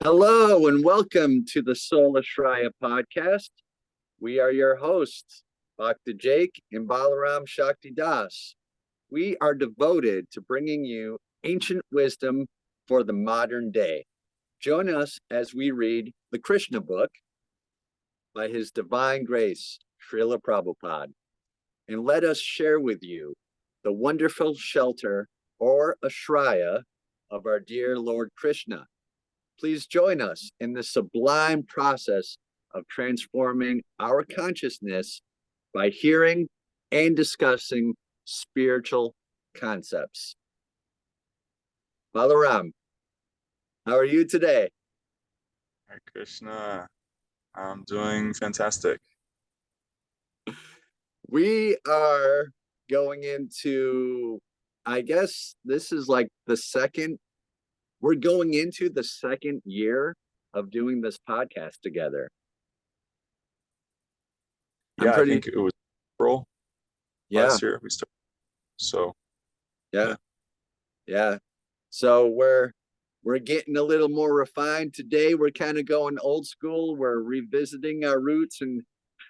Hello and welcome to the Sola Shraya podcast. We are your hosts, Bhakta Jake and Balaram Shakti Das. We are devoted to bringing you ancient wisdom for the modern day. Join us as we read the Krishna book by His Divine Grace, Srila Prabhupada, and let us share with you the wonderful shelter or ashraya of our dear Lord Krishna. Please join us in the sublime process of transforming our consciousness by hearing and discussing spiritual concepts. Balaram, how are you today? Hare Krishna, I'm doing fantastic. We are going into, I guess this is like we're going into the second year of doing this podcast together. Yeah, I think it was April last year we started. So yeah. So we're getting a little more refined today. We're kind of going old school. We're revisiting our roots and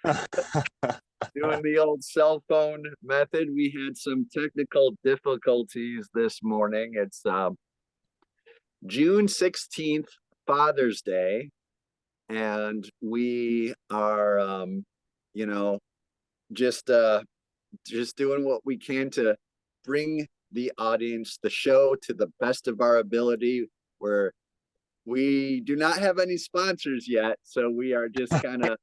doing the old cell phone method. We had some technical difficulties this morning. It's June 16th, Father's Day, and we are just doing what we can to bring the audience, the show, to the best of our ability. Where we do not have any sponsors yet, so we are just kind of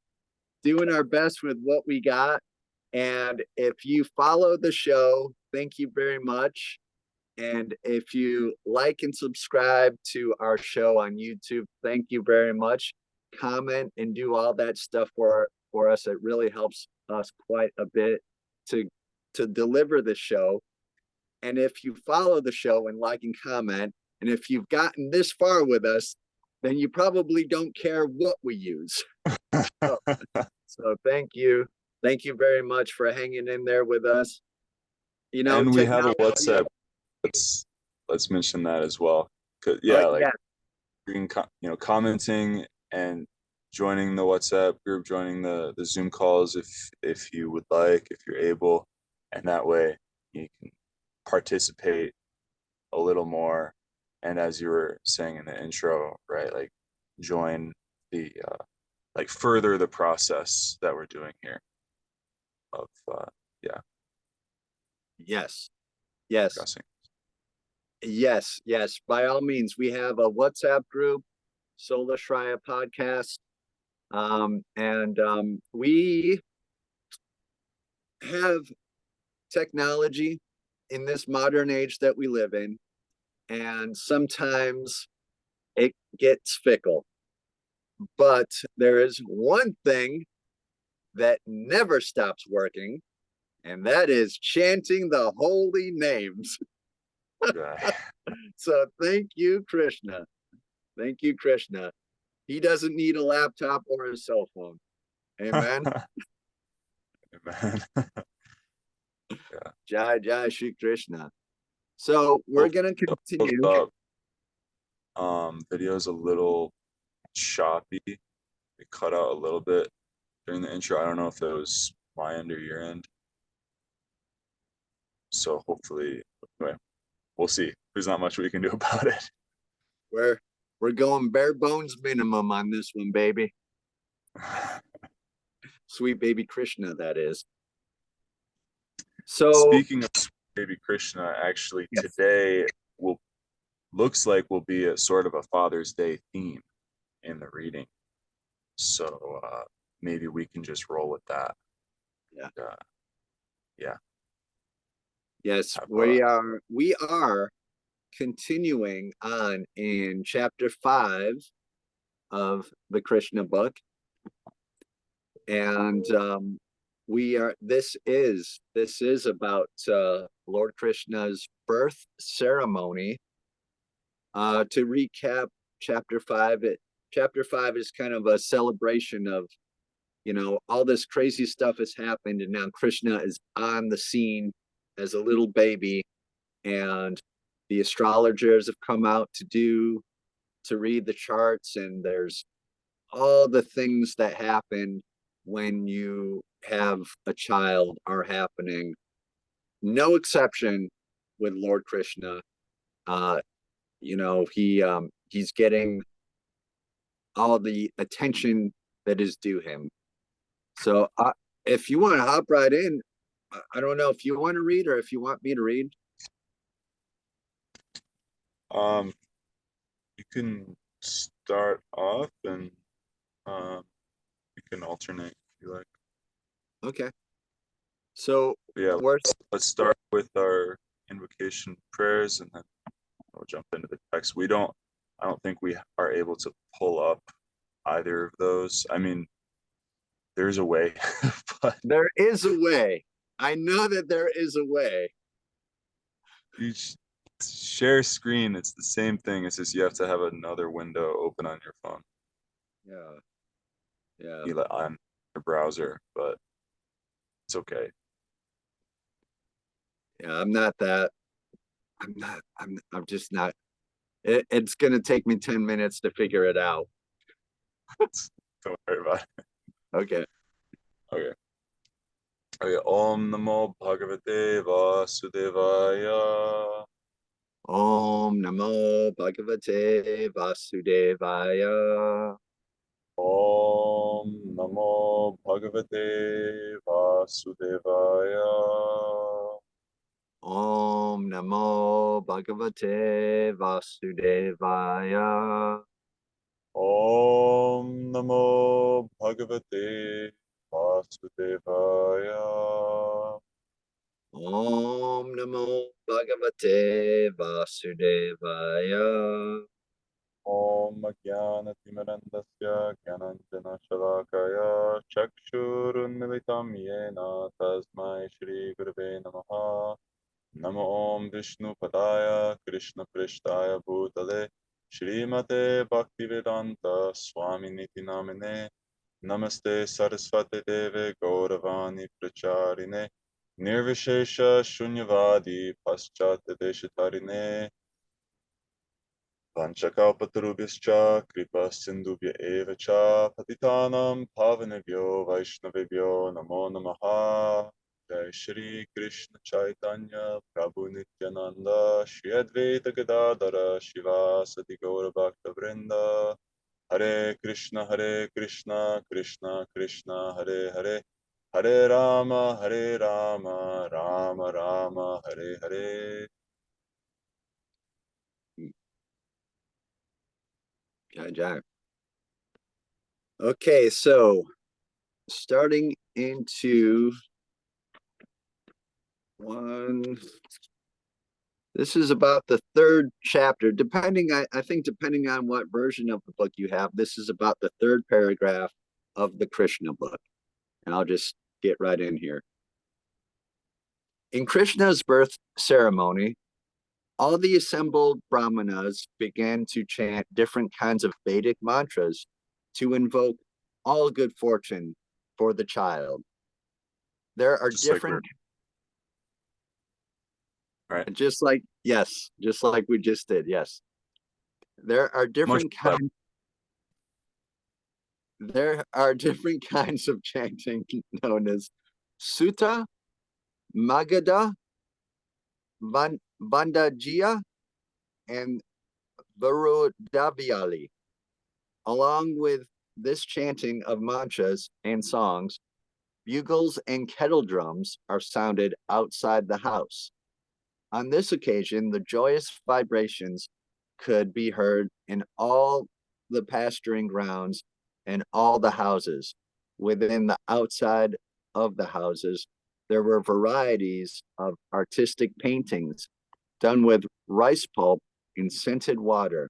doing our best with what we got. And if you follow the show, thank you very much. And if you like and subscribe to our show on YouTube, thank you very much. Comment and do all that stuff for us. It really helps us quite a bit to deliver the show. And if you follow the show and like and comment, and if you've gotten this far with us, then you probably don't care what we use. So thank you. Thank you very much for hanging in there with us. And we have a WhatsApp. Let's mention that as well. You can commenting and joining the WhatsApp group, joining the Zoom calls if you would like, if you're able, and that way you can participate a little more. And as you were saying in the intro, right, like join the further the process that we're doing here of Yes. Discussing. Yes. By all means, we have a WhatsApp group, Sola Shraya Podcast. We have technology in this modern age that we live in, and sometimes it gets fickle. But there is one thing that never stops working, and that is chanting the holy names. So thank you, Krishna. Thank you, Krishna. He doesn't need a laptop or a cell phone. Amen. Amen. Jai Shri Krishna. So we're gonna continue. Video's a little choppy. It cut out a little bit during the intro. I don't know if it was my end or your end. So hopefully, anyway, we'll see. There's not much we can do about it. We're going bare bones minimum on this one, baby. Sweet baby Krishna, that is. So speaking of baby Krishna, actually today looks like will be a sort of a Father's Day theme in the reading. So maybe we can just roll with that. Yes, we are continuing on in chapter 5 of the Krishna book. And this is about Lord Krishna's birth ceremony. To recap chapter 5, chapter 5 is kind of a celebration of, all this crazy stuff has happened, and now Krishna is on the scene as a little baby, and the astrologers have come out to do to read the charts, and there's all the things that happen when you have a child are happening. No exception with Lord Krishna. He's getting all the attention that is due him. So if you want to hop right in, I don't know if you want to read or if you want me to read. You can start off and you can alternate if you like. Okay. So yeah, let's start with our invocation prayers and then we'll jump into the text. I don't think we are able to pull up either of those. I mean, there's a way, but there is a way. I know that there is a way. You share screen. It's the same thing. It's just you have to have another window open on your phone. Yeah. On your browser, but it's okay. Yeah, I'm not that. I'm just not. It's gonna take me 10 minutes to figure it out. Don't worry about it. Okay. Om Namo Bhagavate Vasudevaya. Om Namo Bhagavate Vasudevaya. Om Namo Bhagavate Vasudevaya. Om Namo Bhagavate Vasudevaya. Om Namo Bhagavate Vasudevaya. Om Namo Bhagavate Vasudevaya. Om Jnanatimirandasya Jnananjana Shalakaya Chakshurunmilitam Yena Tasmai Shri Gurave Namaha. Namo Om Vishnu Padaya Krishna Prishtaya Bhutale Shrimate Bhaktivedanta Swami Niti Namine. Namaste Saraswati Deve Gauravani Pracharine Nirvishesha Shunyavadi Paschata Deshatarine Panchakalpatarubhyascha Kripa Sindhubhya Eva Cha Patitanam Pavanebhyo Vaishnavebhyo Namo Namaha. Jai Shri Krishna Chaitanya Prabhu Nityananda Shri Advaita Gadadara Shivasati Gaura Bhakta Vrinda. Hare Krishna Krishna Krishna Hare Hare Hare Rama Rama Rama Hare Hare. Jai. Okay, so starting into this is about the third chapter. I think depending on what version of the book you have, this is about the third paragraph of the Krishna book. And I'll just get right in here. In Krishna's birth ceremony, all the assembled brahmanas began to chant different kinds of Vedic mantras to invoke all good fortune for the child. There are different, right? Just like we just did. Yes, there are different kinds. There are different kinds of chanting known as Sutta, Magadha, Vandajya, and Varudavyali. Along with this chanting of mantras and songs, bugles and kettle drums are sounded outside the house. On this occasion, the joyous vibrations could be heard in all the pasturing grounds and all the houses. Within the outside of the houses, there were varieties of artistic paintings done with rice pulp in scented water.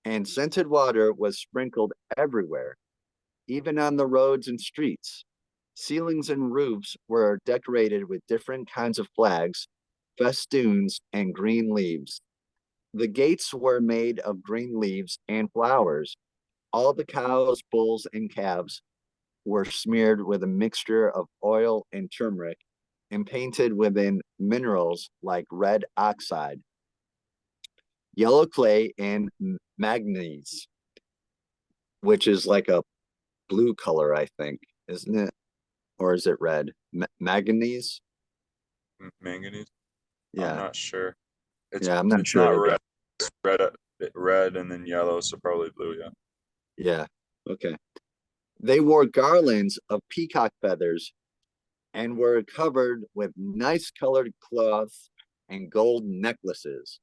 And scented water was sprinkled everywhere, even on the roads and streets. Ceilings and roofs were decorated with different kinds of flags, festoons, and green leaves. The gates were made of green leaves and flowers. All the cows, bulls, and calves were smeared with a mixture of oil and turmeric and painted within minerals like red oxide. yellow clay, and manganese, which is like a blue color, I think, isn't it? Or is it red? Manganese? Manganese. I'm Yeah. not sure. Yeah, I'm not It's sure not either. red. It's red and then yellow, so probably blue. Yeah. Yeah. Okay. They wore garlands of peacock feathers and were covered with nice colored cloths and gold necklaces.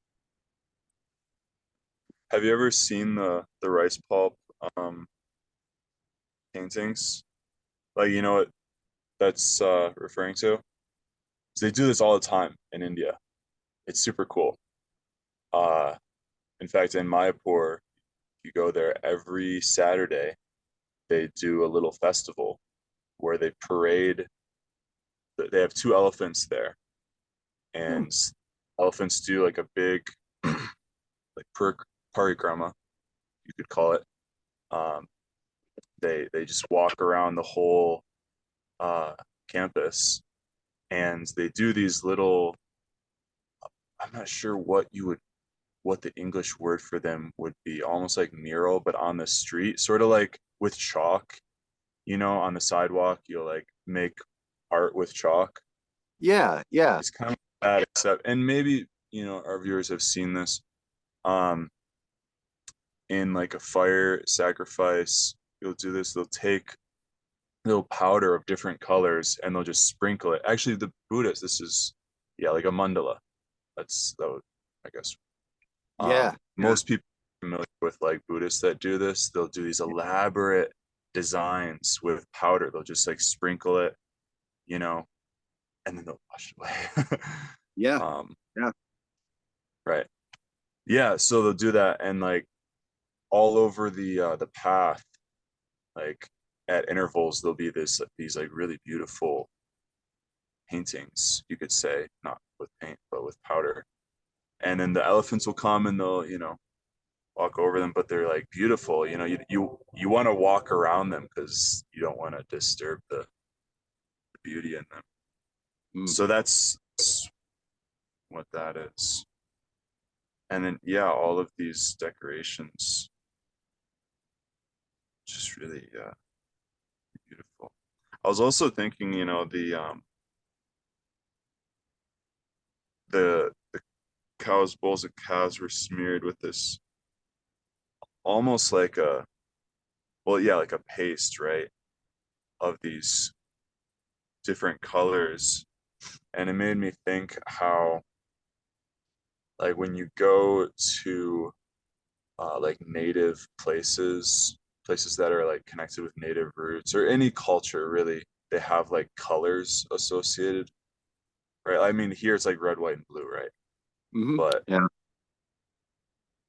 Have you ever seen the rice pulp paintings? Like, you know what that's referring to? So they do this all the time in India. It's super cool. Uh, in fact, in Mayapur, you go there every Saturday. They do a little festival where they parade. They have two elephants there, Hmm. and elephants do like a big, like parikrama, you could call it. Um, they just walk around the whole uh, campus, and they do these little. I'm not sure what the English word for them would be, almost like mural, but on the street, sort of like with chalk, on the sidewalk, you'll like make art with chalk. Yeah, yeah, It's kind of that, except, and maybe, our viewers have seen this, um, in like a fire sacrifice, you'll do this, they'll take little powder of different colors and they'll just sprinkle it. Actually, the Buddhists, this is, yeah, like a mandala. That would, I guess, yeah, most people are familiar with like Buddhists that do this. They'll do these elaborate designs with powder. They'll just like sprinkle it, you know, and then they'll wash it away. yeah, um, yeah, right. Yeah, so they'll do that and like all over the path, like at intervals, there'll be these like really beautiful paintings, you could say, not with paint, but with powder. And then the elephants will come and they'll, walk over them, but they're like beautiful. You want to walk around them because you don't want to disturb the beauty in them. mm, So that's what that is. And then yeah, all of these decorations, just really beautiful. I was also thinking, the bowls of cows were smeared with this almost like like a paste, right? Of these different colors. And it made me think how, like, when you go to like native places that are like connected with native roots or any culture, really, they have like colors associated, right? I mean, here it's like red, white, and blue, right? hmm, But yeah,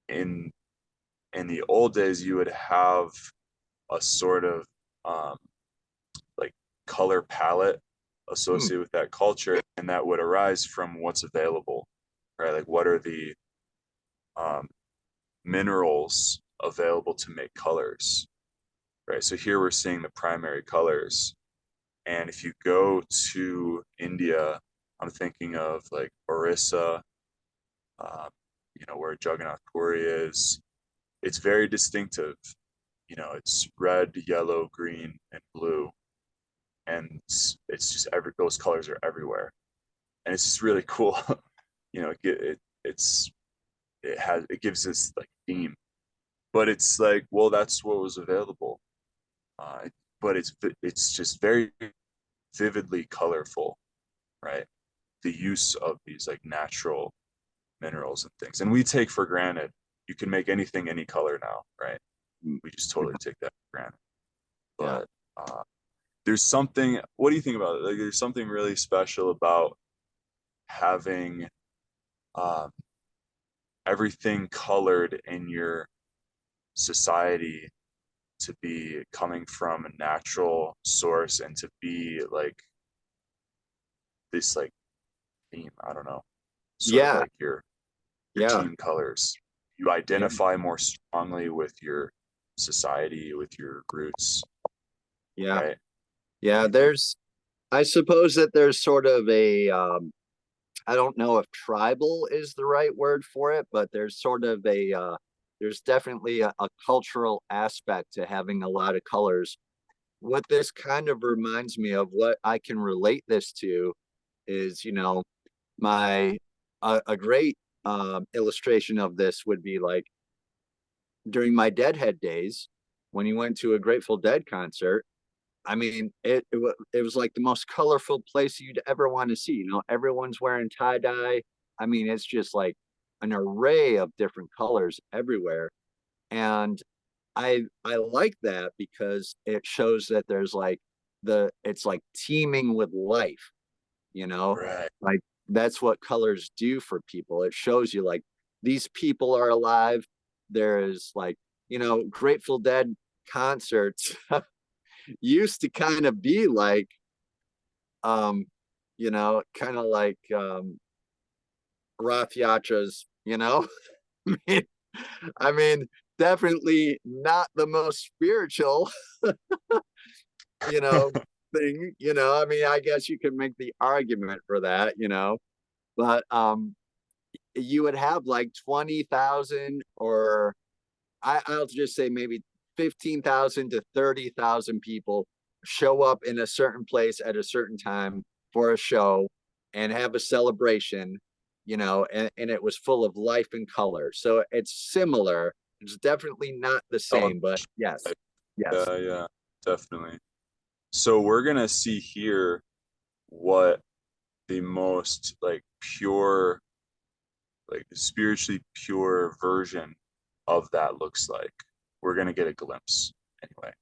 in in the old days, you would have a sort of um, like color palette mm, associated with that culture, and that would arise from what's available, right? Like, what are the um, minerals available to make colors, right? So here we're seeing the primary colors. And if you go to India, I'm thinking of like Orissa, um, where Jagannath Puri is. It's very distinctive. It's red, yellow, green, and blue. And it's just those colors are everywhere. And it's just really cool. It gives this like theme, but it's like, well, that's what was available. Uh, but it's just very vividly colorful, right? The use of these like natural minerals and things, and we take for granted you can make anything any color now, right? mm, We just yeah, totally take that for granted. yeah, But there's something. What do you think about it? Like, there's something really special about having um, everything colored in your society to be coming from a natural source and to be like this like theme. I don't know, sort of yeah, like your yeah, team colors. You yeah, identify more strongly with your society, with your roots, yeah, right? What yeah. do you think? I suppose that there's sort of a I don't know if tribal is the right word for it, but there's sort of there's definitely a cultural aspect to having a lot of colors. What this kind of reminds me of, what I can relate this to is, my, a great illustration of this would be like during my Deadhead days, when you went to a Grateful Dead concert. I mean, it was like the most colorful place you'd ever want to see. Everyone's wearing tie dye. I mean, it's just like an array of different colors everywhere, and I like that because it shows that there's like it's like teeming with life. Right. Like that's what colors do for people. It shows you like these people are alive. There is like, Grateful Dead concerts used to kind of be like kind of like Rath Yatras, I mean, I mean, definitely not the most spiritual, you know, thing, I mean, I guess you could make the argument for that, but you would have like 20,000, or I'll just say maybe 15,000 to 30,000 people show up in a certain place at a certain time for a show and have a celebration, and it was full of life and color. So it's similar. It's definitely not the Oh, same, but yes, yes. yeah, definitely. So we're gonna see here what the most like pure, like spiritually pure version of that looks like. We're gonna get a glimpse anyway,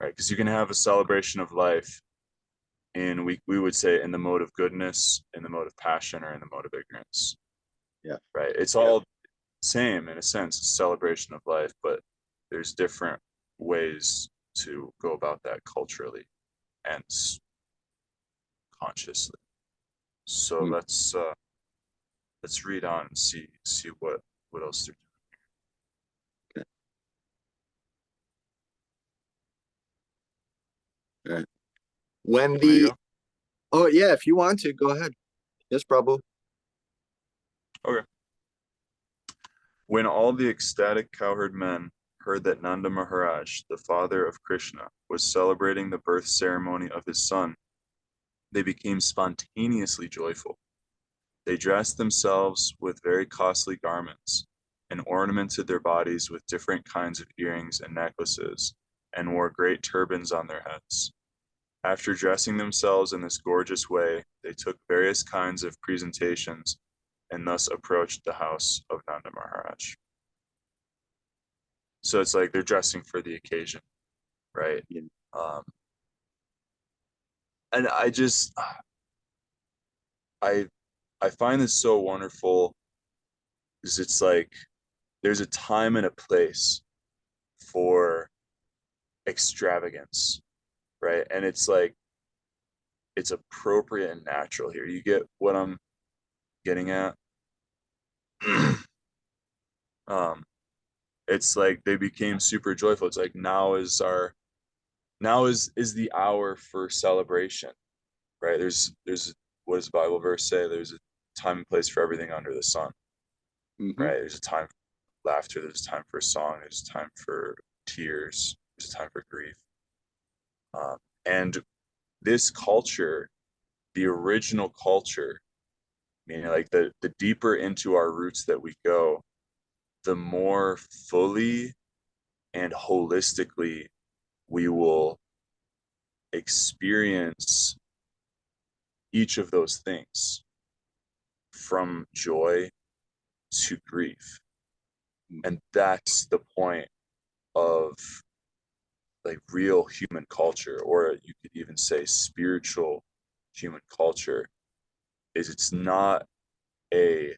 right? Because you can have a celebration of life in, we would say, in the mode of goodness, in the mode of passion, or in the mode of ignorance. Yeah. Right. It's all same in a sense, it's celebration of life, but there's different ways to go about that culturally and consciously. So Hmm. let's read on and see what else they're Okay. All right. When doing. the Oh yeah, if you want to, go ahead. Yes, Prabhu. Okay. When all the ecstatic cowherd men heard that Nanda Maharaj, the father of Krishna, was celebrating the birth ceremony of his son, they became spontaneously joyful. They dressed themselves with very costly garments and ornamented their bodies with different kinds of earrings and necklaces, and wore great turbans on their heads. After dressing themselves in this gorgeous way, they took various kinds of presentations and thus approached the house of Nanda Maharaj. So it's like they're dressing for the occasion, right? Yeah. Um, and I I find this so wonderful because it's like there's a time and a place for extravagance, right? And it's like it's appropriate and natural here. You get what I'm getting at? um, it's like they became super joyful. It's like now is the hour for celebration, right? There's what does the Bible verse say? There's a time and place for everything under the sun, Mm-hmm. right? There's a time for laughter, there's a time for song, there's a time for tears, there's a time for grief. And this culture, the original culture, meaning like the deeper into our roots that we go, the more fully and holistically we will experience each of those things, from joy to grief. And that's the point of like real human culture, or you could even say spiritual human culture, is it's not a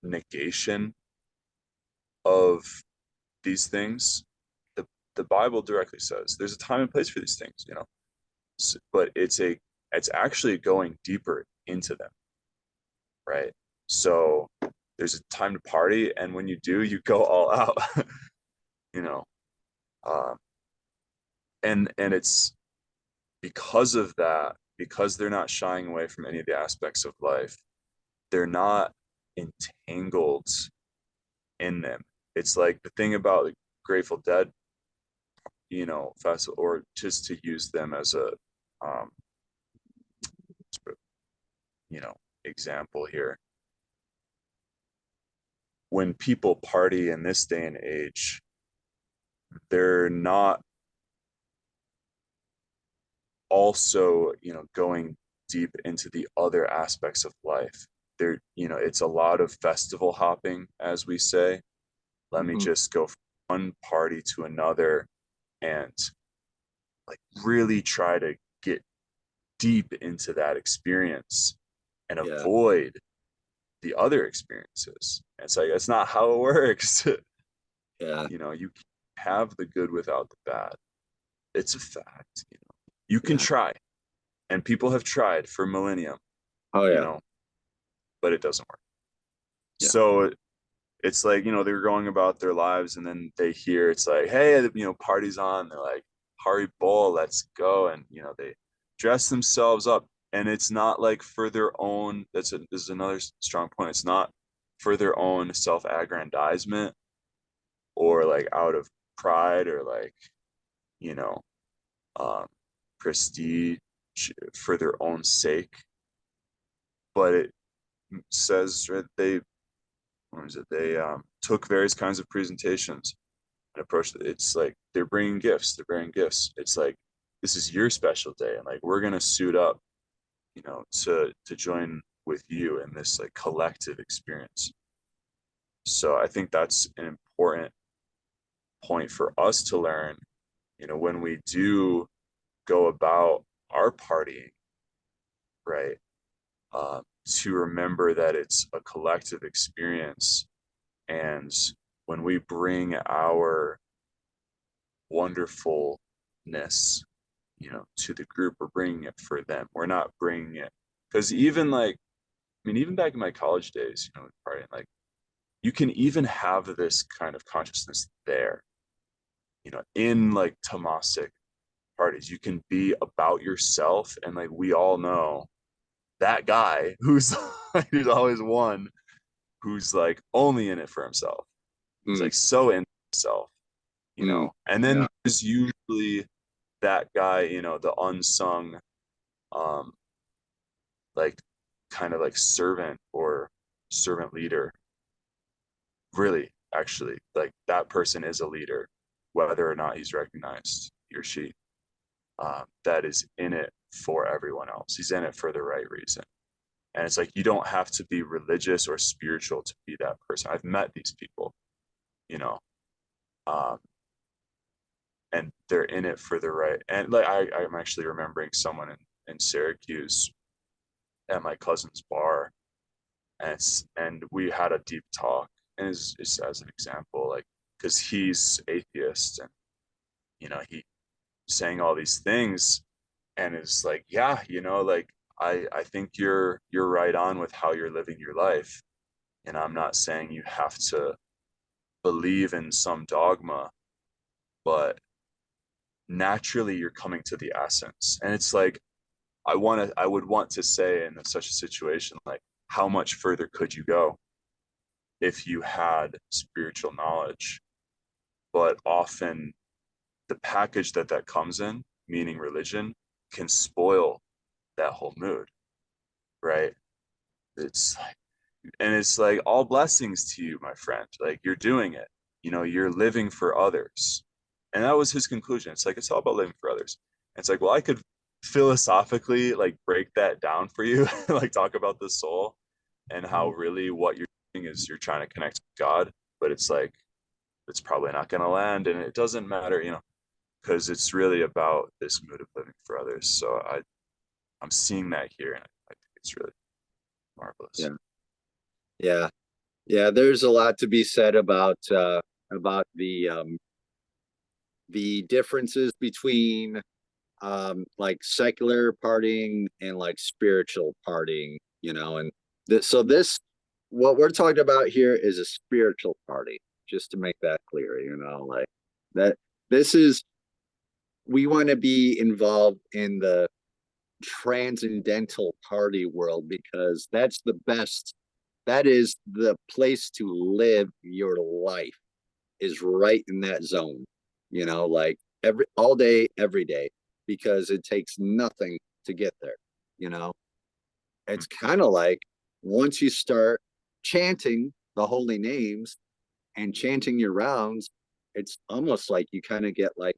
negation of these things. The Bible directly says there's a time and place for these things, but it's actually going deeper into them, right? So there's a time to party, and when you do, you go all out, you know. Um, and it's because of that because they're not shying away from any of the aspects of life, they're not entangled in them. It's like the thing about the Grateful Dead, festival, or just to use them as a um example here. When people party in this day and age, they're not also, going deep into the other aspects of life. It's a lot of festival hopping, as we say. Let me just go from one party to another and like really try to get deep into that experience and avoid the other experiences. And it's like, that's not how it works. You have the good without the bad. It's a fact. You can try, and people have tried for millennium. But it doesn't work. So it's like, they're going about their lives, and then they hear it's like, hey, party's on. They're like, Hari Bol, let's go. And they dress themselves up, and it's not like for their own. This is another strong point. It's not for their own self-aggrandizement or like out of pride or like prestige for their own sake, but it says they took various kinds of presentations and approached it. It's like they're bringing gifts. It's like, this is your special day, and like we're gonna suit up to join with you in this like collective experience. So I think that's an important point for us to learn, when we do go about our partying, right? To remember that it's a collective experience. And when we bring our wonderfulness, to the group, we're bringing it for them. We're not bringing it, because even back in my college days, partying, like you can even have this kind of consciousness there, in like tamasic parties. You can be about yourself, and like we all know that guy who's who's always one who's like only in it for himself. He's like so in himself, and then there's usually that guy, the unsung like kind of like servant or servant leader. Really, actually, like that person is a leader, whether or not he's recognized, he or she, that is in it for everyone else. He's in it for the right reason. And it's like, you don't have to be religious or spiritual to be that person. I've met these people, and they're in it for the right. And like, I'm actually remembering someone in Syracuse at my cousin's bar, and we had a deep talk. And it's as an example, like, because he's atheist, and he saying all these things, and it's like, like I think you're right on with how you're living your life, and I'm not saying you have to believe in some dogma, but naturally you're coming to the essence. And it's like, I would want to say in such a situation, like, how much further could you go if you had spiritual knowledge? But often the package that comes in, meaning religion, can spoil that whole mood, right? It's like all blessings to you, my friend. Like, you're doing it, you're living for others. And that was his conclusion. It's like, it's all about living for others. And it's like, well, I could philosophically like break that down for you, like talk about the soul and how really what you're doing is you're trying to connect with God, but it's like, it's probably not going to land, and it doesn't matter, because it's really about this mood of living for others. So I'm seeing that here, and I think it's really marvelous. Yeah, there's a lot to be said about the differences between like secular partying and like spiritual partying, and so this, what we're talking about here is a spiritual party, just to make that clear, like that this is, we want to be involved in the transcendental party world, because that's the best. That is the place to live your life, is right in that zone, like all day, every day, because it takes nothing to get there. It's kind of like once you start chanting the holy names and chanting your rounds, it's almost like you kind of get like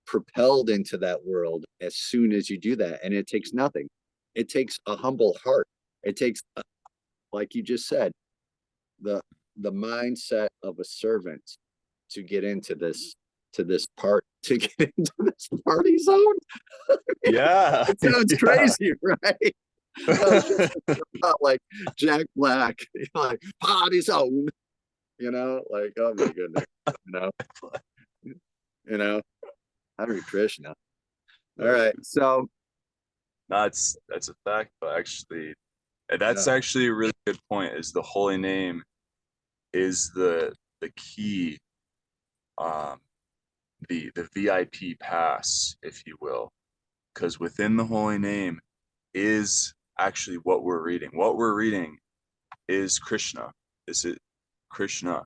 propelled into that world as soon as you do that. And it takes nothing. It takes a humble heart. It takes, like you just said, the mindset of a servant to get into this to this party zone. Yeah, It sounds crazy, right? About like Jack Black, like party zone, like, oh my goodness, you know, Hare Krishna. All right, so that's a fact, but actually, that's actually a really good point. Is the holy name is the key, the VIP pass, if you will, because within the holy name is actually what we're reading. What we're reading is Krishna. This is Krishna.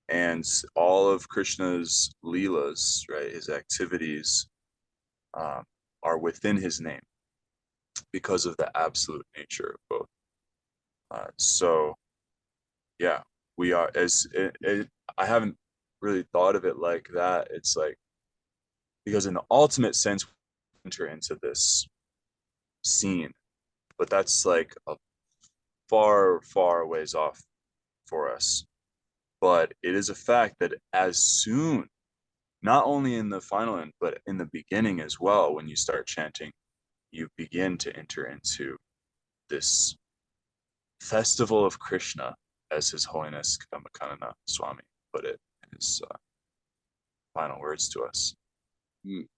And all of Krishna's leelas, right, his activities, are within his name because of the absolute nature of both. So, yeah, we are, I haven't really thought of it like that. It's like, because in the ultimate sense, we enter into this scene, but that's like a far, far ways off for us. But it is a fact that as soon, not only in the final end, but in the beginning as well, when you start chanting, you begin to enter into this festival of Krishna, as His Holiness Kamakanana Swami put it in his final words to us.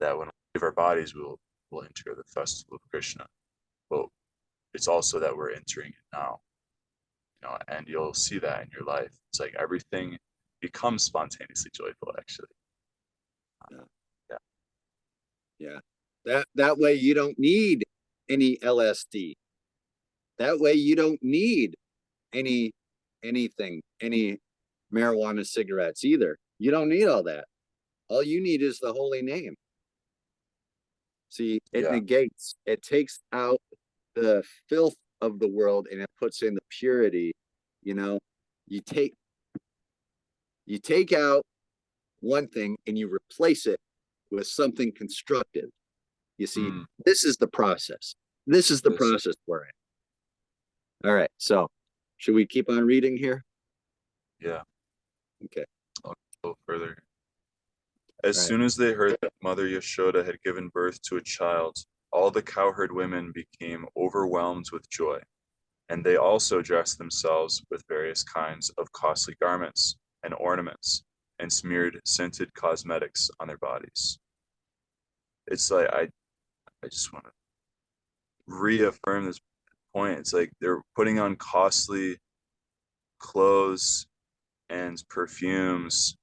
That when we leave our bodies, we'll enter the festival of Krishna. But it's also that we're entering it now, and you'll see that in your life. It's like everything becomes spontaneously joyful, actually. Yeah. That way you don't need any LSD. That way you don't need any marijuana cigarettes either. You don't need all that. All you need is the holy name. See, it negates, it takes out the filth of the world and it puts in the purity. You take out one thing and you replace it with something constructive. You see, this is the process. This is the process we're in. All right, so should we keep on reading here? Yeah. Okay. I'll go further. As soon as they heard that Mother Yashoda had given birth to a child, all the cowherd women became overwhelmed with joy, and they also dressed themselves with various kinds of costly garments and ornaments, and smeared scented cosmetics on their bodies. It's like, I just want to reaffirm this point. It's like they're putting on costly clothes and perfumes,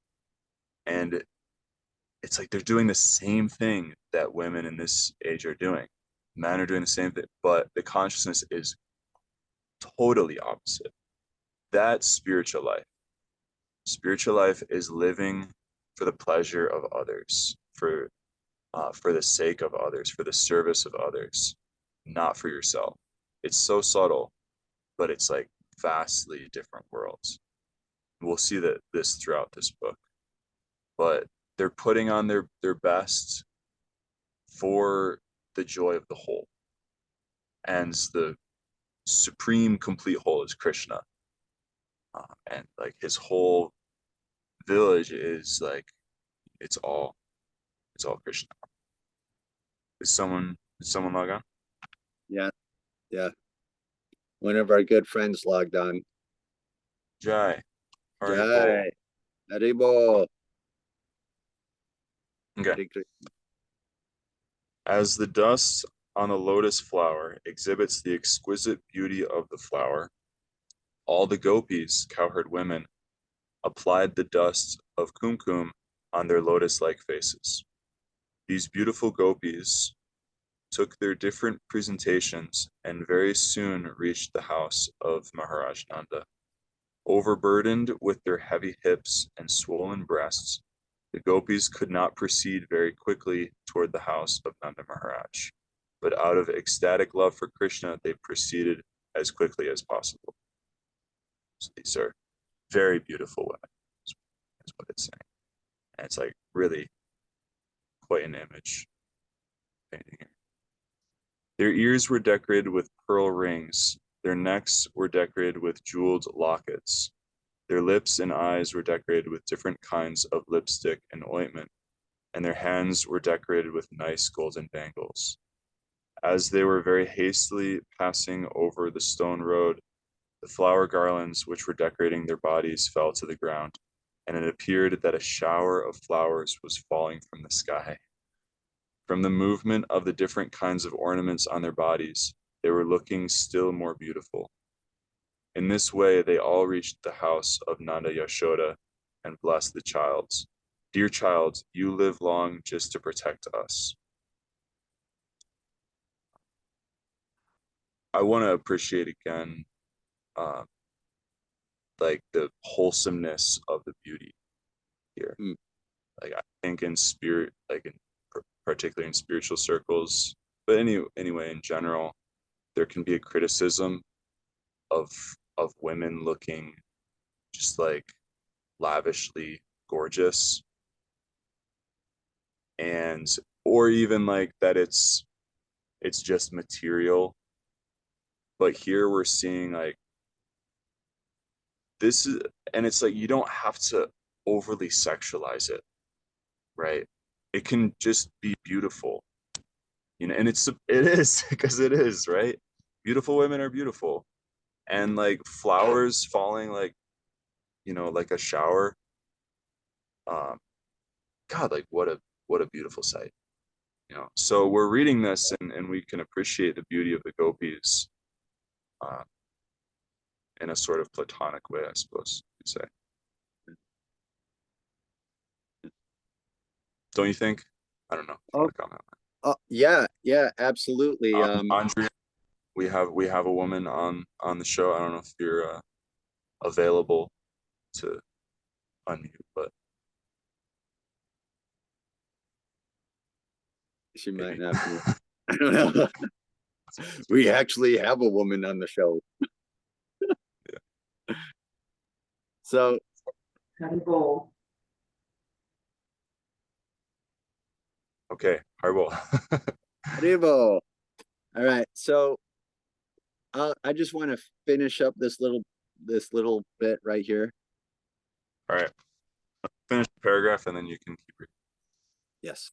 and it's like they're doing the same thing that women in this age are doing. Men are doing the same thing, but the consciousness is totally opposite. That's spiritual life. Spiritual life is living for the pleasure of others, for the sake of others, for the service of others, not for yourself. It's so subtle, but it's like vastly different worlds. We'll see that this throughout this book. But they're putting on their best for the joy of the whole. And the supreme complete whole is Krishna. And like his whole village is like, it's all Krishna. Is someone log on? Yeah. One of our good friends logged on. Jai. Jai. Haribo. Okay. As the dust on a lotus flower exhibits the exquisite beauty of the flower, all the gopis, cowherd women, applied the dust of kumkum on their lotus-like faces. These beautiful gopis took their different presentations and very soon reached the house of Maharaj Nanda. Overburdened with their heavy hips and swollen breasts, the gopis could not proceed very quickly toward the house of Nanda Maharaj, but out of ecstatic love for Krishna, they proceeded as quickly as possible. So these are very beautiful women, is what it's saying. And it's like really quite an image painting here. Their ears were decorated with pearl rings. Their necks were decorated with jeweled lockets. Their lips and eyes were decorated with different kinds of lipstick and ointment, and their hands were decorated with nice golden bangles. As they were very hastily passing over the stone road, the flower garlands which were decorating their bodies fell to the ground, and it appeared that a shower of flowers was falling from the sky. From the movement of the different kinds of ornaments on their bodies, they were looking still more beautiful. In this way, they all reached the house of Nanda Yashoda and blessed the child. Dear child, you live long just to protect us. I want to appreciate again, like the wholesomeness of the beauty here. Like I think in spirit, like in particularly in spiritual circles, but anyway, in general, there can be a criticism of women looking just like lavishly gorgeous, and or even like that it's just material. But here we're seeing like this is, and it's like you don't have to overly sexualize it, right? It can just be beautiful, you know, and it is because it is, right? Beautiful women are beautiful, and like flowers falling like, you know, like a shower. God, like what a beautiful sight, you know. So we're reading this and we can appreciate the beauty of the gopis in a sort of platonic way, I suppose you'd say. Don't you think? I don't know if you want to comment. Yeah, absolutely. Andrea, we have a woman on the show. I don't know if you're available to unmute, but she might not be. I don't know. We actually have a woman on the show. Yeah. So okay, Haribo. Haribo. All right. So I just want to finish up this little bit right here. All right. Finish the paragraph and then you can keep reading. Yes.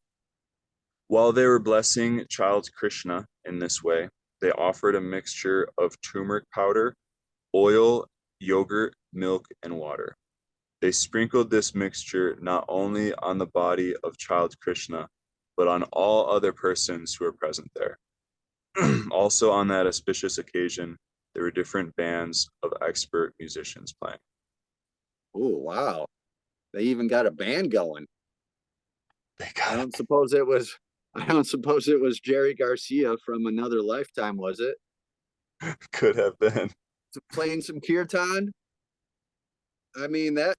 While they were blessing child Krishna in this way, they offered a mixture of turmeric powder, oil, yogurt, milk, and water. They sprinkled this mixture not only on the body of child Krishna, but on all other persons who were present there. Also on that auspicious occasion, there were different bands of expert musicians playing. Oh, wow. They even got a band going. I don't suppose it was Jerry Garcia from Another Lifetime, was it? Could have been. Playing some kirtan? I mean that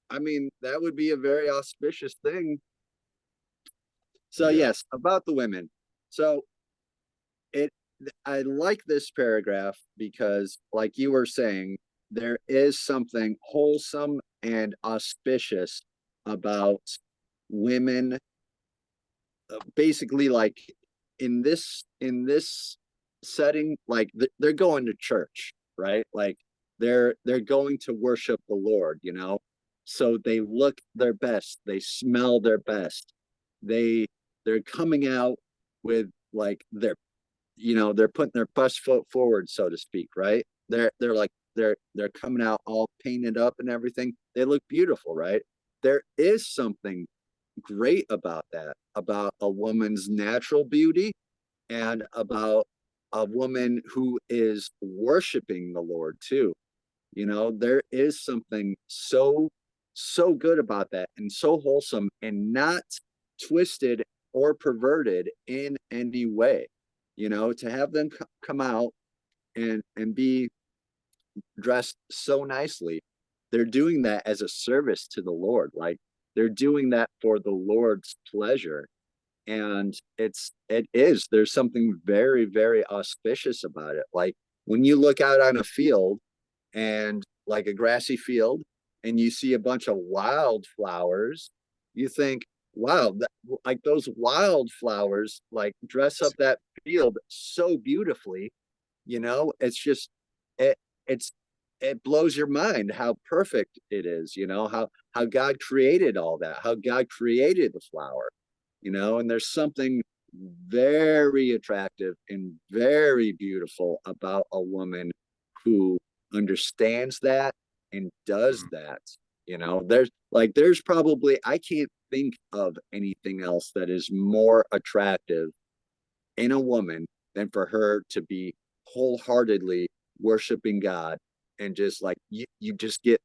would be a very auspicious thing. So Yeah. yes, about the women. So I like this paragraph because, like you were saying, there is something wholesome and auspicious about women, basically, like in this setting, like they're going to church, right? Like they're going to worship the Lord, you know. So they look their best, they smell their best, they're coming out with like their, you know, they're putting their best foot forward, so to speak, right? They're coming out all painted up and everything. They look beautiful, right? There is something great about that, about a woman's natural beauty and about a woman who is worshiping the Lord too. You know, there is something so good about that, and so wholesome and not twisted or perverted in any way. You know, to have them come out and be dressed so nicely, they're doing that as a service to the Lord. Like, they're doing that for the Lord's pleasure. And there's something very, very auspicious about it. Like, when you look out on a field, and like a grassy field, and you see a bunch of wildflowers, you think, wow, like those wildflowers like dress up that field so beautifully. You know, it's just it it's it blows your mind how perfect it is. You know, how God created all that, how God created the flower. You know, and there's something very attractive and very beautiful about a woman who understands that and does that. You know, there's probably, I can't think of anything else that is more attractive in a woman than for her to be wholeheartedly worshiping God. And just like you just get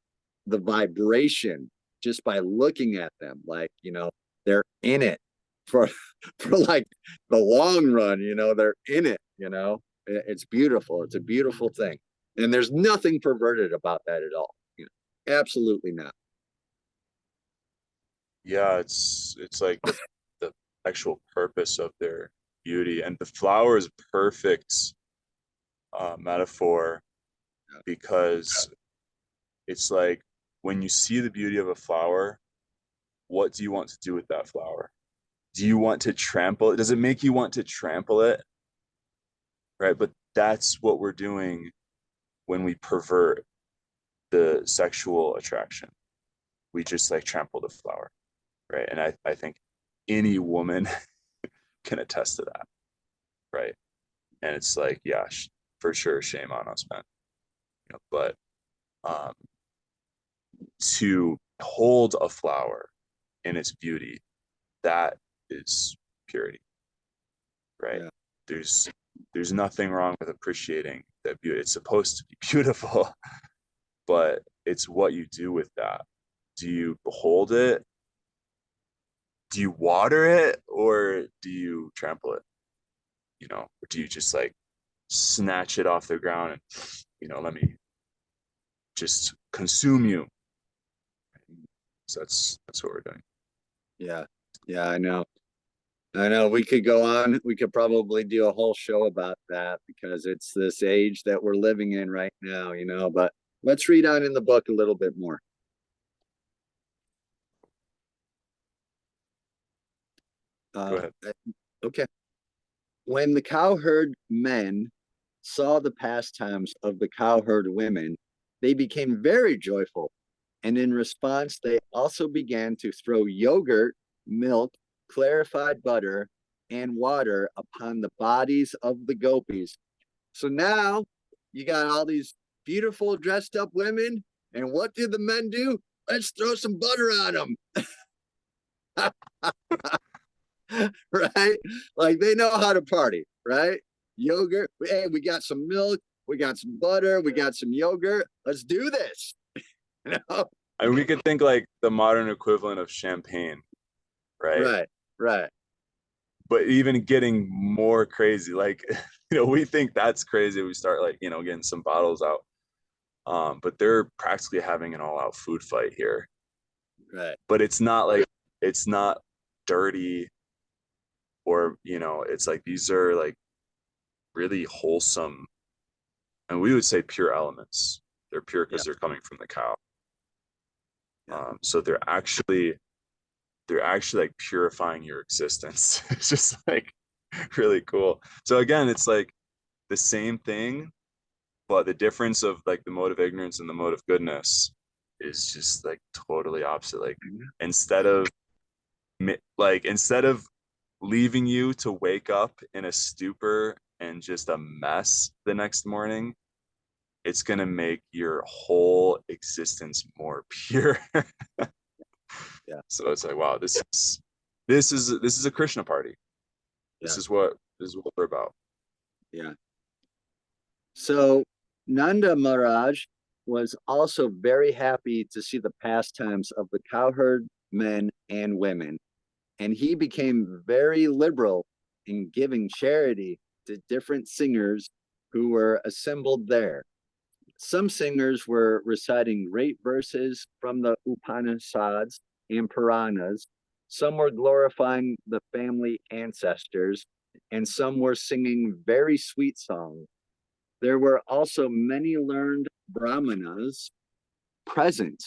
the vibration just by looking at them. Like, you know, they're in it for like the long run. You know, they're in it. You know, it's beautiful. It's a beautiful thing, and there's nothing perverted about that at all. You know, absolutely not. Yeah, it's like the actual purpose of their beauty, and the flower is perfect metaphor, because it's like, when you see the beauty of a flower, what do you want to do with that flower? Do you want to trample it? Does it make you want to trample it? Right? But that's what we're doing when we pervert the sexual attraction. We just like trample the flower, right? And I think any woman can attest to that, right? And it's like, yeah, for sure, shame on us, man. You know, but to hold a flower in its beauty, that is purity, right? Yeah. There's nothing wrong with appreciating that beauty. It's supposed to be beautiful, but it's what you do with that. Do you behold it? Do you water it, or do you trample it? You know, or do you just like snatch it off the ground and, you know, let me just consume you? So that's what we're doing. Yeah. Yeah, I know. We could go on. We could probably do a whole show about that, because it's this age that we're living in right now, you know, but let's read on in the book a little bit more. Go ahead. Okay. When the cowherd men saw the pastimes of the cowherd women, they became very joyful. And in response, they also began to throw yogurt, milk, clarified butter, and water upon the bodies of the gopis. So now you got all these beautiful dressed up women. And what do the men do? Let's throw some butter on them. Right? Like, they know how to party, right? Yogurt. Hey, we got some milk. We got some butter. We got some yogurt. Let's do this. You know? And we could think like the modern equivalent of champagne, right? Right. But even getting more crazy, like, you know, we think that's crazy. We start like, you know, getting some bottles out. But they're practically having an all-out food fight here. Right. But it's not dirty, or, you know, it's like, these are like really wholesome, and we would say pure elements. They're pure because they're coming from the cow. So they're actually like purifying your existence. It's just like really cool. So again, it's like the same thing, but the difference of like the mode of ignorance and the mode of goodness is just like totally opposite. Like, instead of leaving you to wake up in a stupor and just a mess the next morning, it's going to make your whole existence more pure. Yeah. So it's like, wow, this is a Krishna party. This is what we're about. Yeah. So Nanda Maharaj was also very happy to see the pastimes of the cowherd men and women, and he became very liberal in giving charity to different singers who were assembled there. Some singers were reciting great verses from the Upanishads and Puranas. Some were glorifying the family ancestors, and some were singing very sweet songs. There were also many learned brahmanas present,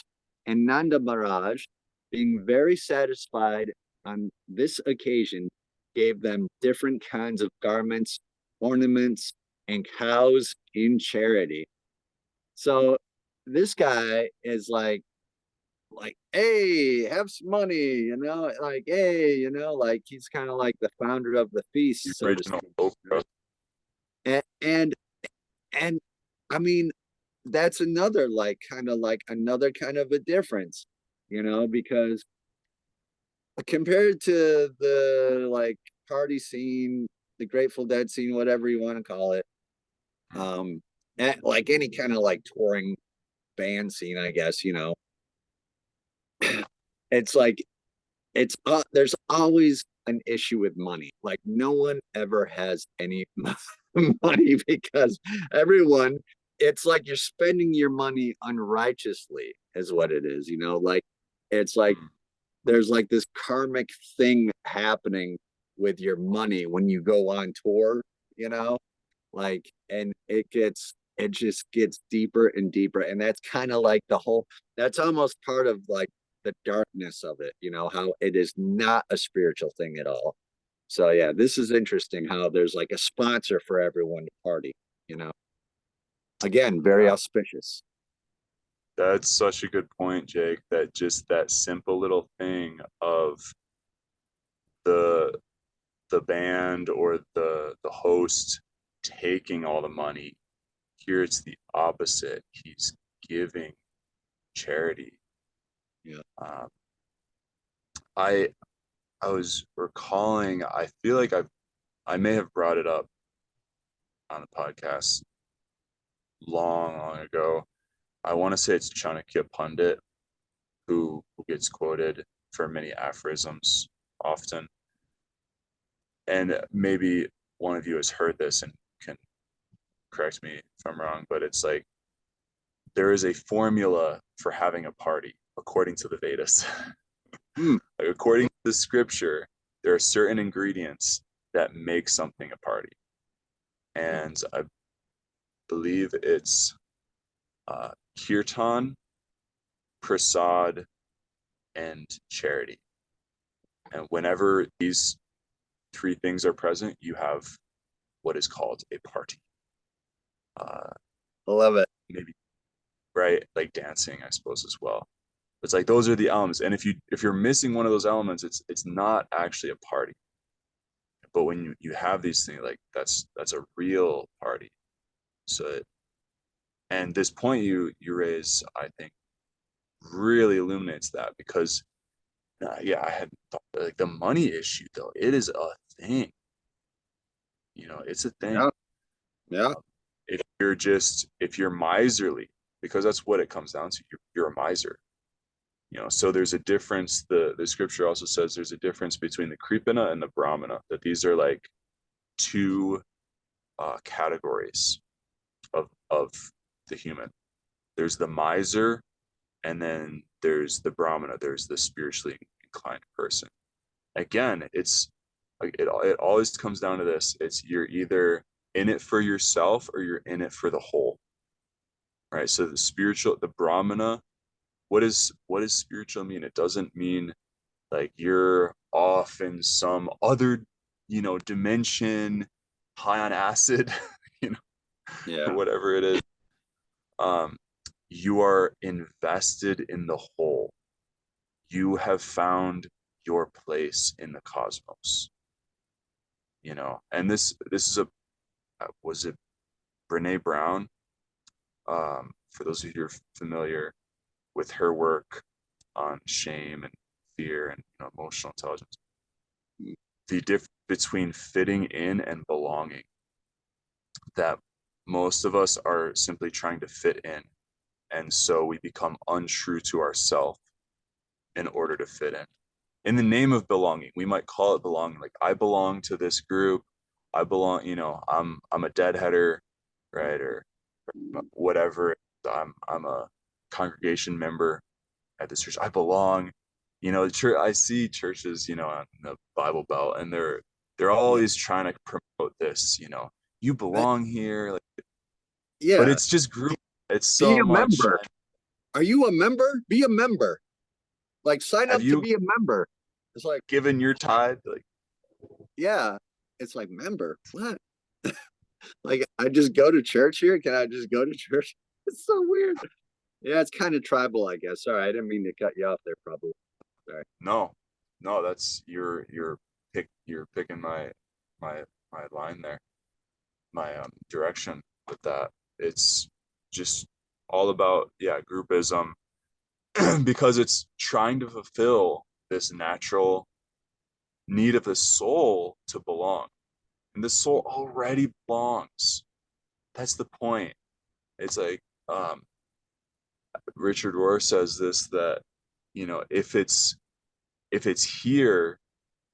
and Nanda Maharaj, being very satisfied on this occasion, gave them different kinds of garments, ornaments, and cows in charity. So this guy is like, hey, have some money, like he's kind of like the founder of the feast, so to speak. And and I mean, that's another another kind of a difference, because compared to the like party scene, the Grateful Dead scene, whatever you want to call it, like any kind of like touring band scene, I guess, it's like there's always an issue with money. Like no one ever has any money because everyone, it's like you're spending your money unrighteously is what it is, like it's like there's like this karmic thing happening with your money when you go on tour, like, and it just gets deeper and deeper. And that's kind of like that's almost part of like the darkness of it, how it is not a spiritual thing at all. So yeah, this is interesting how there's like a sponsor for everyone to party, again, very auspicious. That's such a good point, Jake, that just that simple little thing of the band or the host taking all the money. Here it's the opposite. He's giving charity. Yeah. I was recalling, I feel like I may have brought it up on the podcast long ago. I want to say it's Chanakya Pundit who gets quoted for many aphorisms often. And maybe one of you has heard this and can correct me if I'm wrong, but it's like there is a formula for having a party according to the Vedas. Like, according to the scripture, there are certain ingredients that make something a party. And I believe it's kirtan, prasad, and charity. And whenever these three things are present, you have what is called a party. I love it. Maybe, right? Like dancing, I suppose, as well. It's like those are the elements. And if you're missing one of those elements, it's not actually a party. But when you have these things, like that's a real party. So and this point you raise, I think, really illuminates that, because I had thought, like, the money issue though, it is a thing. It's a thing. Yeah. If you're miserly, because that's what it comes down to, you're a miser. So there's a difference. The scripture also says there's a difference between the Kripana and the Brahmana, that these are like two categories of the human. There's the miser, and then there's the Brahmana. There's the spiritually inclined person. Again, it's like it always comes down to this. It's you're either in it for yourself or you're in it for the whole. Right? So the Brahmana, what does spiritual mean? It doesn't mean like you're off in some other, dimension, high on acid, or whatever it is. You are invested in the whole. You have found your place in the cosmos. And this is was it Brene Brown? For those of you who are familiar with her work on shame and fear and emotional intelligence, the difference between fitting in and belonging, that most of us are simply trying to fit in, and so we become untrue to ourselves in order to fit in. in the name of belonging. We might call it belonging. Like, I belong to this group. I belong, I'm a deadheader, right? Or whatever. I'm a congregation member at this church. I belong. Church, I see churches, on the Bible Belt, and they're always trying to promote this, you belong here. Like, but it's just group. It's so much. Member. Are you a member? Be a member. Like, sign up to be a member. It's like, given your tithe, like, yeah, it's like, member, what? Like, I just go to church here? Can I just go to church? It's so weird. Yeah, it's kind of tribal, I guess. Sorry, I didn't mean to cut you off there, probably. Sorry. No, that's you're picking my line there, my direction with that. It's just all about groupism, because it's trying to fulfill this natural need of the soul to belong, and the soul already belongs. That's the point. It's like Richard Rohr says this, that if it's here,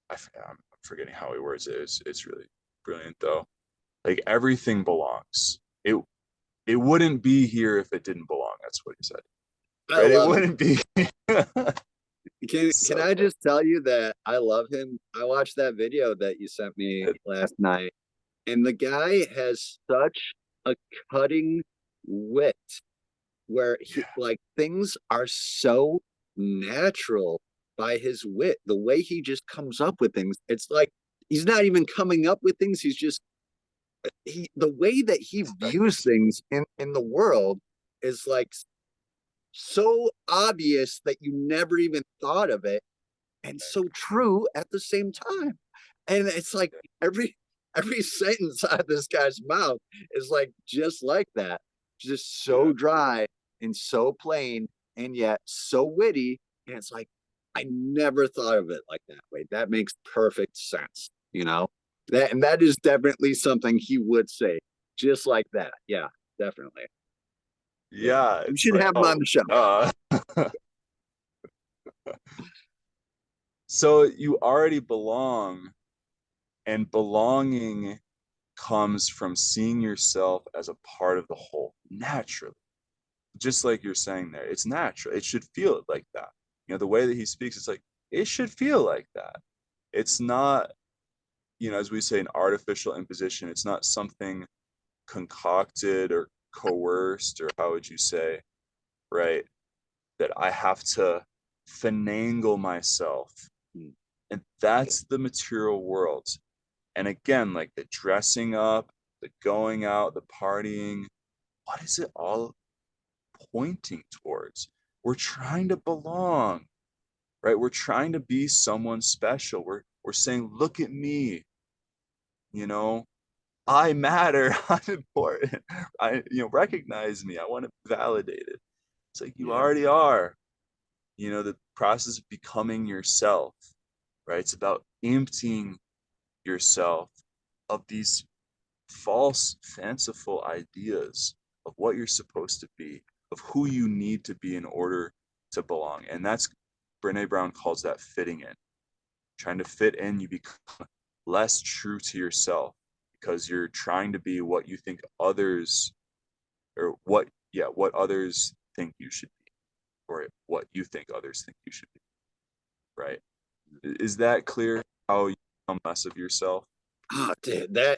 I'm forgetting how he words it. It's really brilliant though. Like, everything belongs. It wouldn't be here if it didn't belong. That's what he said. Right? It wouldn't be. Can I just tell you that I love him? I watched that video that you sent me last night, and the guy has such a cutting wit, where like, things are so natural by his wit. The way he just comes up with things, it's like he's not even coming up with things. He's just the way that he views things in the world is like so obvious that you never even thought of it, and so true at the same time. And it's like every sentence out of this guy's mouth is like just like that, just so dry and so plain, and yet so witty. And it's like, I never thought of it like that way. That makes perfect sense, that is definitely something he would say, just like that. Yeah, definitely. Yeah, you should have him on the show. So you already belong, and belonging comes from seeing yourself as a part of the whole naturally. Just like you're saying there, it's natural. It should feel like that. The way that he speaks, it's like, it should feel like that. It's not, as we say, an artificial imposition. It's not something concocted or coerced, or how would you say, right? That I have to finagle myself. And that's the material world. And again, like, the dressing up, the going out, the partying, what is it all pointing towards? We're trying to belong, right? We're trying to be someone special. We're saying, look at me, I matter. I'm important. Recognize me. I want to be validated. It's like, you already are. The process of becoming yourself, right? It's about emptying yourself of these false, fanciful ideas of what you're supposed to be, of who you need to be in order to belong. And that's, Brene Brown calls that fitting in. Trying to fit in, you become less true to yourself, because you're trying to be what you think others, or what others think you should be, or what you think others think you should be, right? Is that clear, how you become less of yourself? Oh, dude, this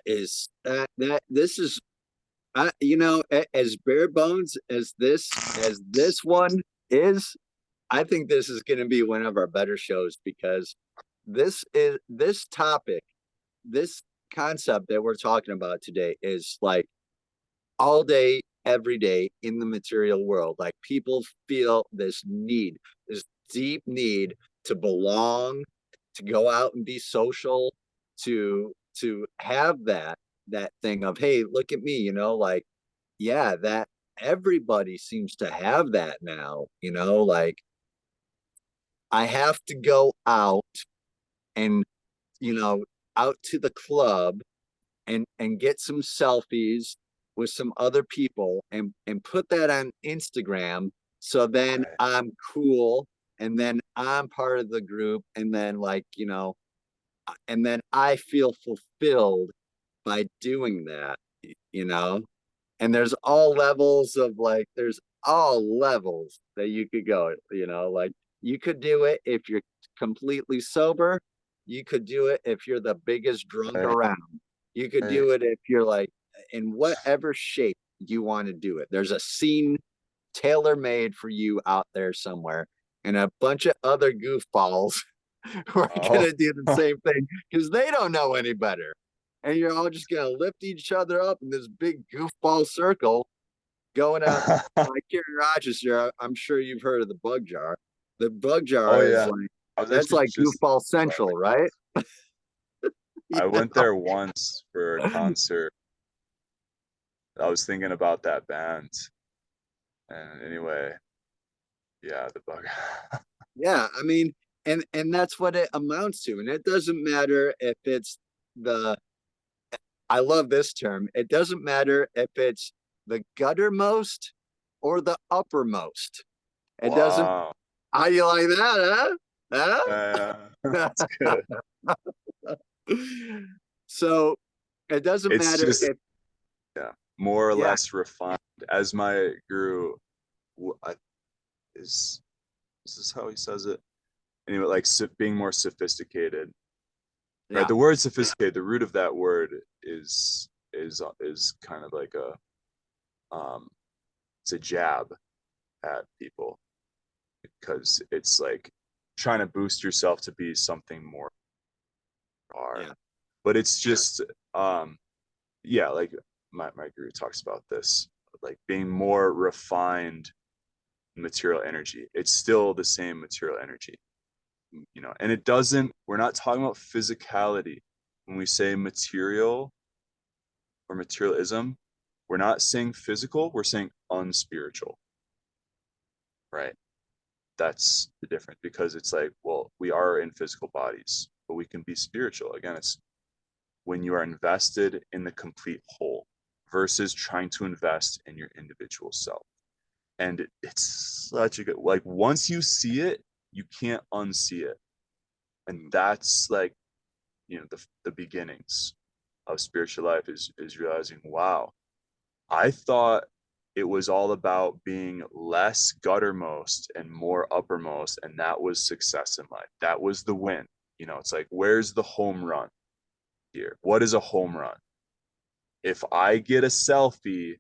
is, as bare bones as this one is, I think this is going to be one of our better shows, because this topic, this concept that we're talking about today is like all day, every day in the material world. Like, people feel this need, this deep need to belong, to go out and be social, to have that thing of, hey, look at me, like, yeah, that everybody seems to have that now, like, I have to go out and, out to the club and get some selfies with some other people and put that on Instagram, so then I'm cool and then I'm part of the group, and then like, and then I feel fulfilled by doing that, you know? And there's all levels of like, there's all levels that you could go, like you could do it if you're completely sober. You could do it if you're the biggest drunk Right, around. You could right. do it if you're like in whatever shape you want to do it. There's a scene tailor made for you out there somewhere. And a bunch of other goofballs who are Oh. going to do the same thing because they don't know any better. And you're all just going to lift each other up in this big goofball circle going out. Like Karen Rochester, I'm sure you've heard of the bug jar. The bug Oh jar is yeah. like, I was that's actually like just goofball about central, right? I Yeah. went there once for a concert. I was thinking about that band. And anyway, yeah, the bug. Yeah, I mean, and that's what it amounts to. And it doesn't matter if it's the I love this term. It doesn't matter if it's the guttermost or the uppermost. It doesn't. Wow. How you like that, huh? That's good. So it doesn't It's matter just if, more or yeah, less refined as my guru. I, is this how he says it? Anyway, like being more sophisticated, right? yeah, The word sophisticated, the root of that word is kind of like um it's a jab at people because it's like trying to boost yourself to be something more are. yeah, But it's just yeah, like my guru talks about this, like being more refined material energy. It's still the same material energy, and it doesn't, we're not talking about physicality when we say material or materialism. We're not saying physical, we're saying unspiritual, right? That's the difference, because it's like, well, we are in physical bodies, but we can be spiritual. Again, it's when you are invested in the complete whole versus trying to invest in your individual self. And it's such a good, like, once you see it, you can't unsee it. And that's like, the beginnings of spiritual life is realizing, wow, I thought it was all about being less guttermost and more uppermost, and that was success in life. That was the win. It's like, where's the home run here? What is a home run? If I get a selfie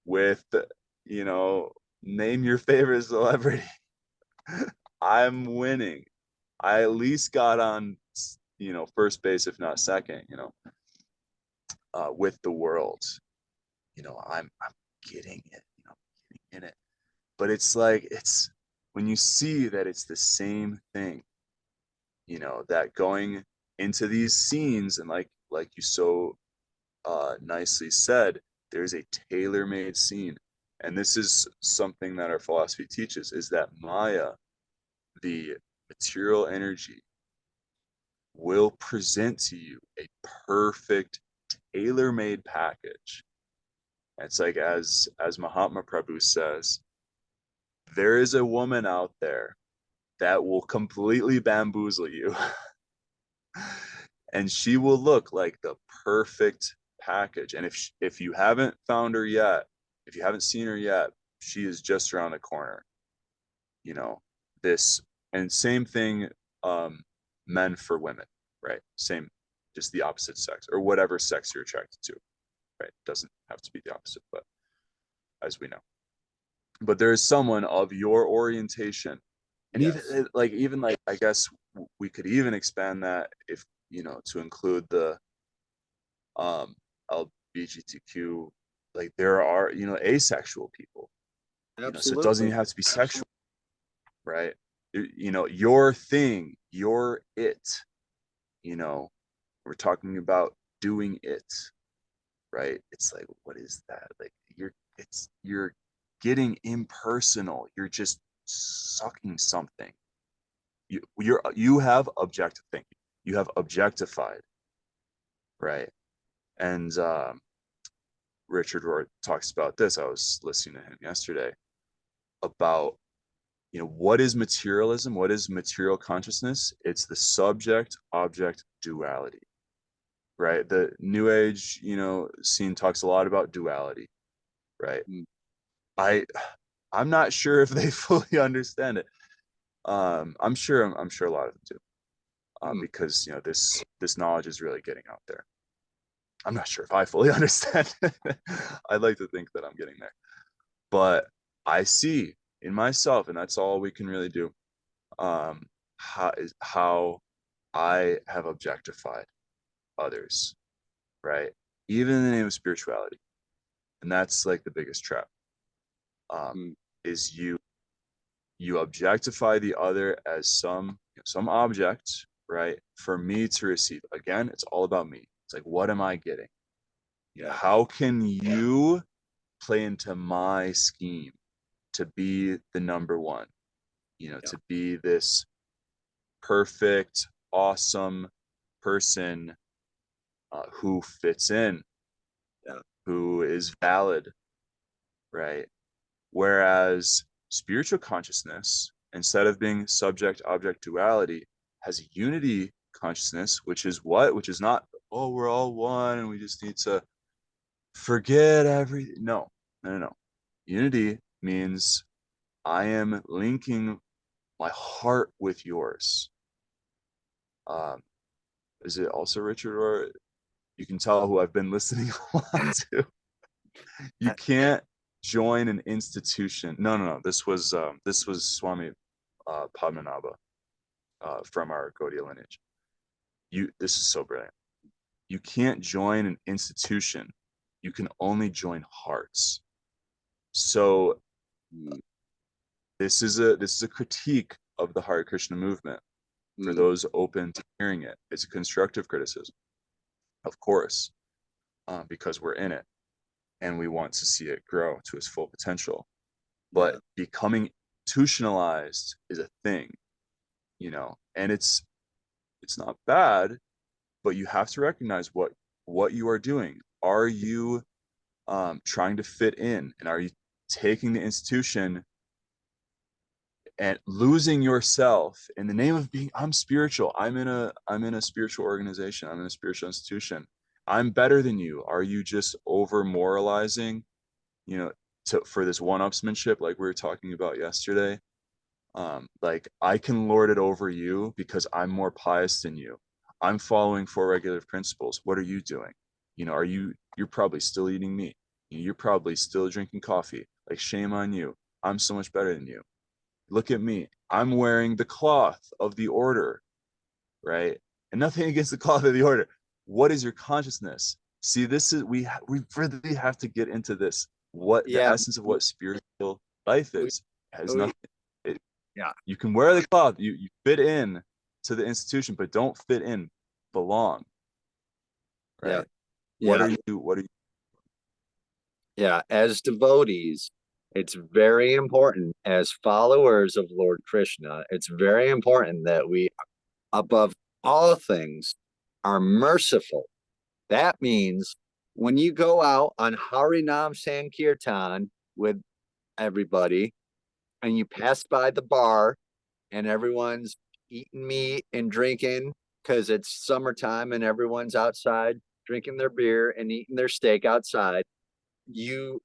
with, you know, name your favorite celebrity, I'm winning. I at least got on, first base, if not second, with the world. I'm getting it, getting in it. But it's like, it's when you see that it's the same thing, that going into these scenes, and like you so nicely said, there's a tailor-made scene. And this is something that our philosophy teaches, is that Maya, the material energy, will present to you a perfect tailor-made package. It's like, as Mahatma Prabhu says, there is a woman out there that will completely bamboozle you. And she will look like the perfect package. And if you haven't found her yet, if you haven't seen her yet, she is just around the corner. You know, this, and same thing, men for women, right? Same, just the opposite sex, or whatever sex you're attracted to, right? Doesn't have to be the opposite, but as we know. But there is someone of your orientation. And yes, even like I guess we could even expand that, if to include the um LGBTQ, like there are asexual people, so it doesn't absolutely. even have to be sexual, right? Your thing, your it, you know we're talking about doing it, right? It's like, what is that? Like, you're getting impersonal, you're just sucking something. You have objective thinking, you have objectified, right? And Richard Rohr talks about this. I was listening to him yesterday about what is materialism? What is material consciousness? It's the subject-object duality, right? The New Age, scene talks a lot about duality, right? I'm not sure if they fully understand it. I'm sure a lot of them do, because this knowledge is really getting out there. I'm not sure if I fully understand it. I'd like to think that I'm getting there, but I see in myself, and that's all we can really do, how I have objectified others, right? Even in the name of spirituality. And that's like the biggest trap, is you objectify the other as some object, right? For me to receive. Again, it's all about me. It's like, what am I getting? How can you play into my scheme to be the number one? To be this perfect, awesome person who fits in, who is valid, right? Whereas spiritual consciousness, instead of being subject-object duality, has a unity consciousness, which is what? Which is not, oh, we're all one and we just need to forget everything. No. Unity means I am linking my heart with yours. Is it also Richard, or you can tell who I've been listening a lot to? You can't join an institution. No. This was Swami Padmanabha from our Gaudiya lineage. This is so brilliant. You can't join an institution. You can only join hearts. So this is a critique of the Hare Krishna movement for those open to hearing it. It's a constructive criticism, of course, because we're in it and we want to see it grow to its full potential. But becoming institutionalized is a thing, and it's not bad, but you have to recognize what you are doing. Are you trying to fit in, and are you taking the institution and losing yourself in the name of being, I'm spiritual, I'm in a spiritual organization, I'm in a spiritual institution, I'm better than you? Are you just over moralizing, for this one-upsmanship like we were talking about yesterday? Like, I can lord it over you because I'm more pious than you. I'm following 4 regulative principles. What are you doing? You're probably still eating meat. You're probably still drinking coffee. Like, shame on you. I'm so much better than you. Look at me. I'm wearing the cloth of the order, right? And nothing against the cloth of the order. What is your consciousness? See, this is, we really have to get into this. What the essence of what spiritual life is has nothing. You can wear the cloth. You fit in to the institution, but don't fit in. Belong. Right? What are you? Yeah, as devotees, it's very important, as followers of Lord Krishna, it's very important that we, above all things, are merciful. That means when you go out on Harinam Sankirtan with everybody and you pass by the bar and everyone's eating meat and drinking because it's summertime and everyone's outside drinking their beer and eating their steak outside, maybe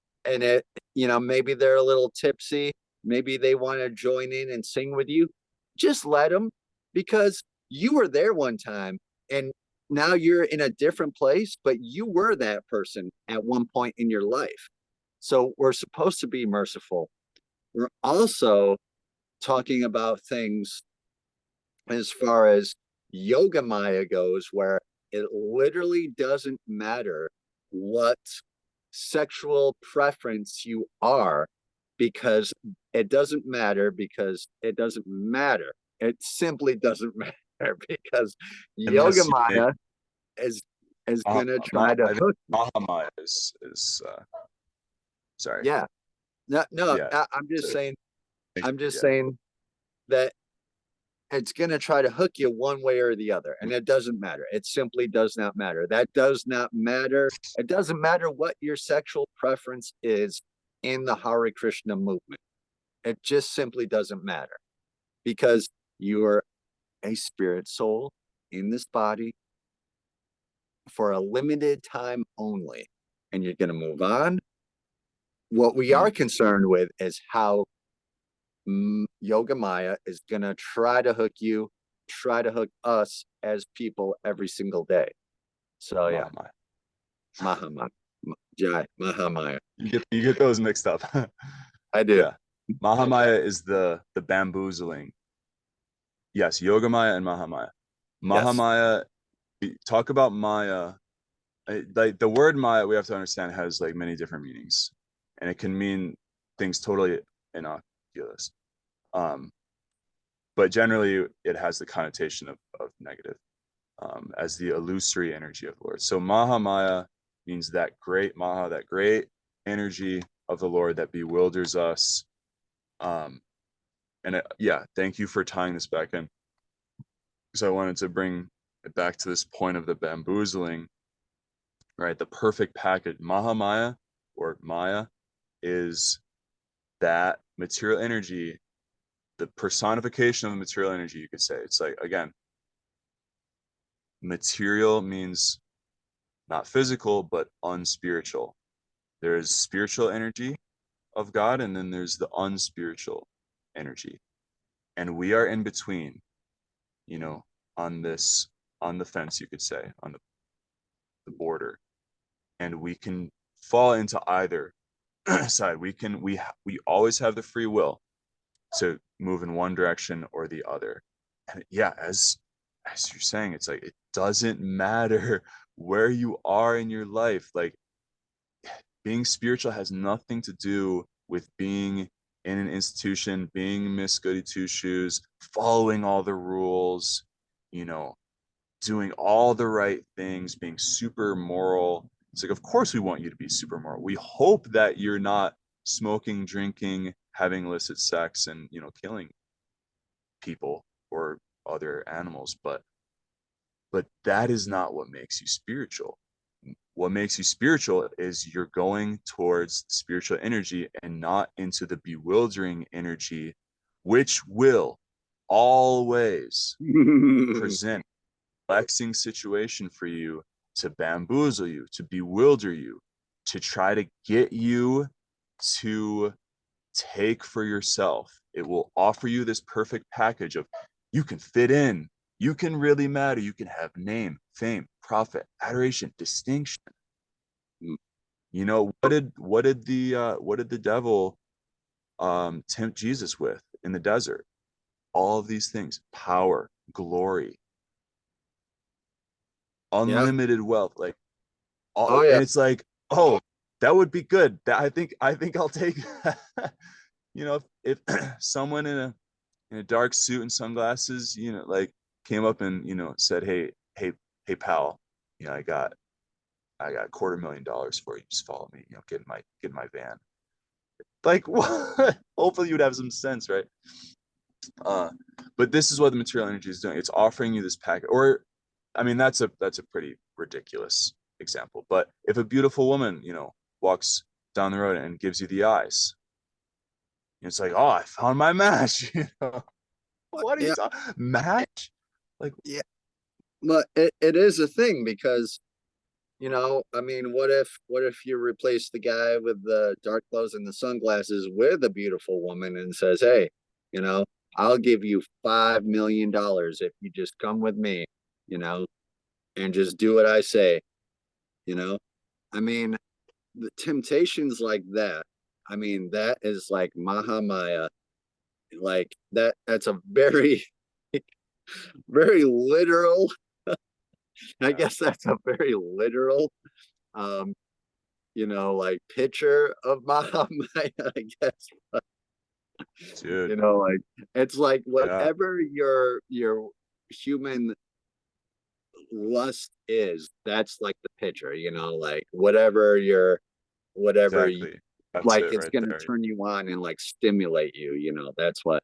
they're a little tipsy, maybe they want to join in and sing with you, just let them, because you were there one time and now you're in a different place, but you were that person at one point in your life. So we're supposed to be merciful. We're also talking about things as far as Yoga Maya goes, where it literally doesn't matter what sexual preference you are, because it doesn't matter, it simply doesn't matter, because Yoga Maya is gonna try to hook Mahamaya is sorry. I'm just saying that it's going to try to hook you one way or the other, and it doesn't matter. It simply does not matter. That does not matter. It doesn't matter what your sexual preference is in the Hare Krishna movement. It just simply doesn't matter, because you're a spirit soul in this body for a limited time only, and you're going to move on. What we are concerned with is how Yoga Maya is going to try to hook us as people every single day. So yeah, Mahamaya, Jai, Mahamaya. You get those mixed up. I do. Yeah, Mahamaya is the bamboozling. Yes, Yoga Maya and Mahamaya. Mahamaya, talk about Maya. Like the word Maya, we have to understand, has like many different meanings, and it can mean things totally innocuous. But generally it has the connotation of negative, as the illusory energy of the Lord. So Mahamaya means that great Maha, that great energy of the Lord that bewilders us. Thank you for tying this back in, because I wanted to bring it back to this point of the bamboozling, right? The perfect package. Mahamaya, or Maya, is that material energy, the personification of the material energy, you could say. It's like, again, material means not physical, but unspiritual. There is spiritual energy of God, and then there's the unspiritual energy. And we are in between, on the fence, you could say, on the border. And we can fall into either side. We always have the free will to move in one direction or the other. And yeah, as you're saying, it's like, it doesn't matter where you are in your life. Like, being spiritual has nothing to do with being in an institution, being Miss Goody Two Shoes, following all the rules, doing all the right things, being super moral. It's like, of course we want you to be super moral. We hope that you're not smoking, drinking, having illicit sex, and killing people or other animals, but that is not what makes you spiritual. What makes you spiritual is you're going towards spiritual energy and not into the bewildering energy, which will always present a flexing situation for you, to bamboozle you, to bewilder you, to try to get you to take for yourself. It will offer you this perfect package of, you can fit in, you can really matter, you can have name, fame, profit, adoration, distinction. What did the devil tempt Jesus with in the desert? All of these things: power, glory, unlimited wealth, like and it's like, oh, that would be good. That I think I'll take if someone in a dark suit and sunglasses, like, came up and said, hey pal, I got $250,000 for you, just follow me, get in my van. Like, what? Hopefully you'd have some sense, right? But this is what the material energy is doing. It's offering you this package. Or, I mean, that's a pretty ridiculous example, but if a beautiful woman walks down the road and gives you the eyes, it's like, oh, I found my match. What are you talking? Match? Like, yeah, but it is a thing, because I mean, what if you replace the guy with the dark clothes and the sunglasses with a beautiful woman and says, hey, I'll give you $5 million if you just come with me, and just do what I say. I mean, the temptations like that, I mean, that is like Mahamaya. Like, that's a very very literal, I guess that's a very literal like, picture of Mahamaya, I guess. dude, Like, it's like whatever your human lust is, that's like the picture, like whatever exactly. That's like, it it's right going to there. turn you on and like stimulate you, that's what.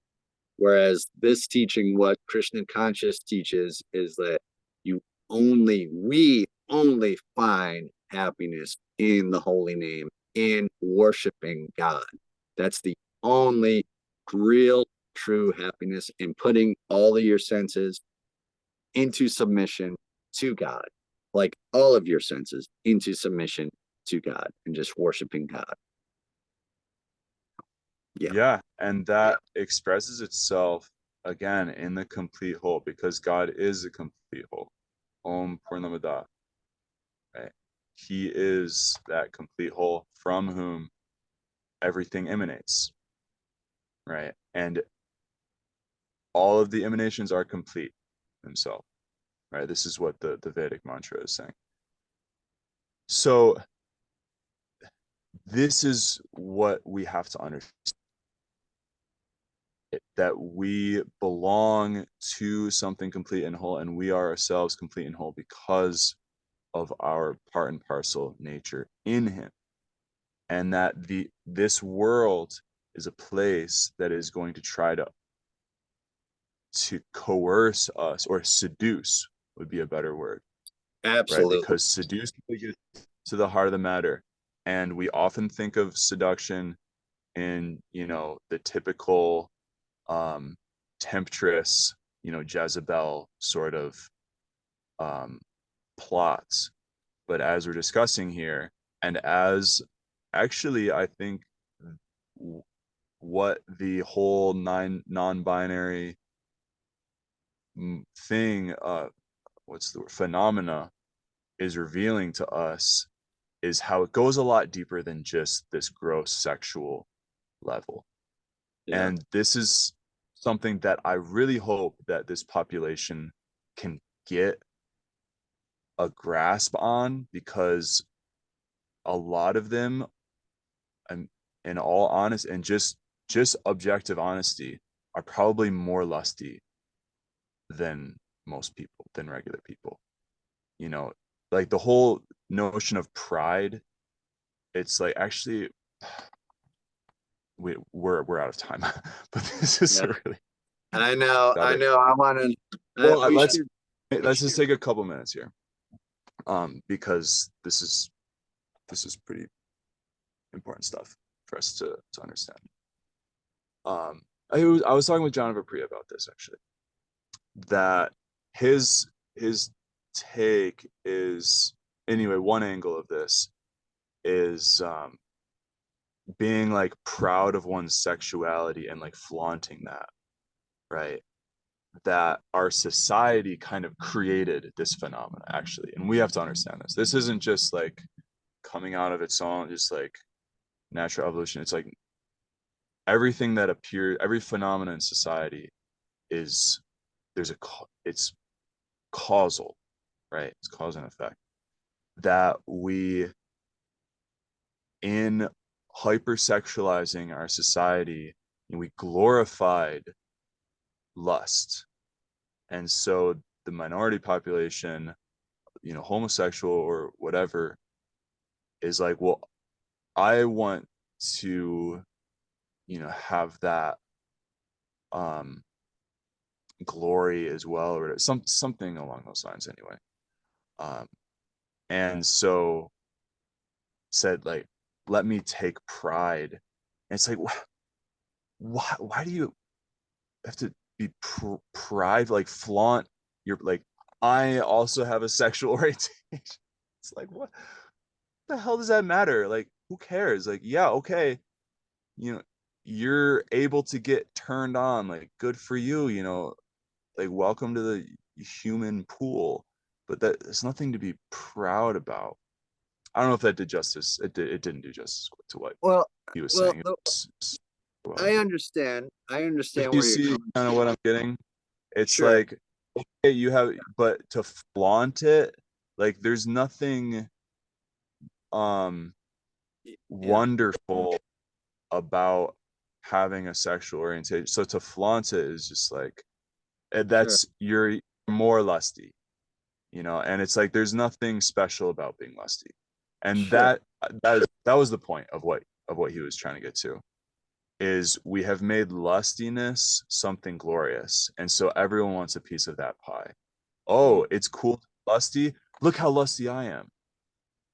Whereas this teaching, what Krishna conscious teaches, is that we only find happiness in the holy name, in worshiping God. That's the only real true happiness in putting all of your senses into submission to God, like all of your senses into submission to God and just worshiping God. Yeah. And that expresses itself again in the complete whole, because God is a complete whole. Om Purnamada. Right? He is that complete whole from whom everything emanates. Right? And all of the emanations are complete himself. Right? This is what the Vedic mantra is saying. So this is what we have to understand, that we belong to something complete and whole, and we are ourselves complete and whole because of our part and parcel nature in him. And that this world is a place that is going to try to coerce us, or seduce would be a better word. Absolutely. Right? Because seduce gets to the heart of the matter. And we often think of seduction in, the typical temptress, Jezebel sort of plots. But as we're discussing here, and as actually I think what the whole non-binary thing, what's the word, phenomena is revealing to us, is how it goes a lot deeper than just this gross sexual level. Yeah. And this is something that I really hope that this population can get a grasp on, because a lot of them, in all honest and just objective honesty, are probably more lusty than most people, than regular people. Like the whole notion of pride, it's like, actually we're out of time. But this is really, I know I want to, well, let's just take a couple minutes here, because this is pretty important stuff for us to understand. I was talking with John Priya about this, actually, that his take is, anyway, one angle of this is being like proud of one's sexuality and like flaunting that, right? That our society kind of created this phenomena, actually, and we have to understand this. This isn't just like coming out of its own, just like natural evolution. It's like everything that appears, every phenomena in society is, it's causal, right? It's cause and effect. That we, in hypersexualizing our society, we glorified lust. And so the minority population, homosexual or whatever, is like, well, I want to, have that glory as well, or something along those lines, anyway. And so said, like, let me take pride. And it's like, why do you have to be pride, like flaunt your, like, I also have a sexual orientation? It's like, what the hell does that matter? Like, who cares? Like, yeah, okay, you're able to get turned on, like, good for you, like, welcome to the human pool. But there's nothing to be proud about. I don't know if that did justice. It didn't do justice to what he was saying. I understand where you're see kind of what I'm getting. It's sure. Like, okay, you have, but to flaunt it, like, there's nothing wonderful about having a sexual orientation. So to flaunt it is just like, that's, you're more lusty, and it's like, there's nothing special about being lusty. And that was the point of what he was trying to get to, is we have made lustiness something glorious, and so everyone wants a piece of that pie. Oh, it's cool to be lusty, look how lusty I am.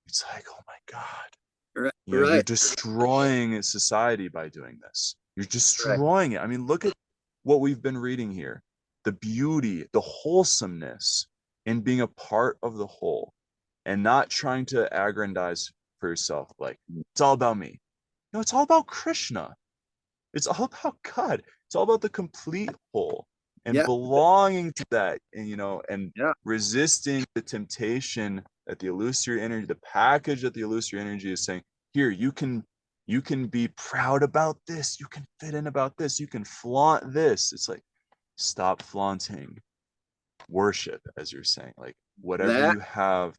It's like, oh my god, you're destroying society by doing this. You're destroying it. I mean, look at what we've been reading here. The beauty, the wholesomeness in being a part of the whole and not trying to aggrandize for yourself. Like, it's all about me. No, it's all about Krishna. It's all about God. It's all about the complete whole and belonging to that, and and resisting the temptation that the illusory energy, the package that the illusory energy is saying, here, you can be proud about this, you can fit in about this, you can flaunt this. It's like, stop flaunting. Worship, as you're saying, like whatever you have,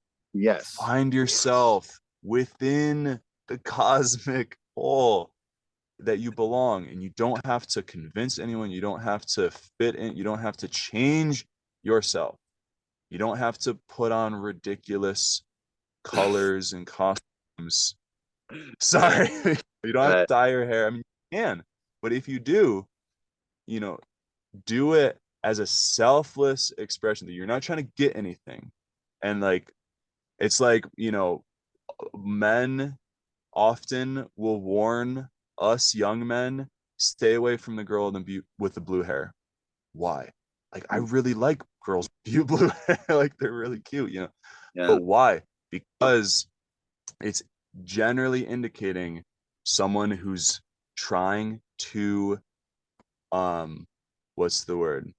find yourself within the cosmic whole that you belong, and you don't have to convince anyone, you don't have to fit in, you don't have to change yourself, you don't have to put on ridiculous colors and costumes. Sorry. You don't have to dye your hair. I mean, you can, but if you do, do it as a selfless expression that you're not trying to get anything. And like, it's like, men often will warn us young men, stay away from the girl with the blue hair. Why? Like, I really like girls with blue hair. Like, they're really cute, But why? Because it's generally indicating someone who's trying to what's the word?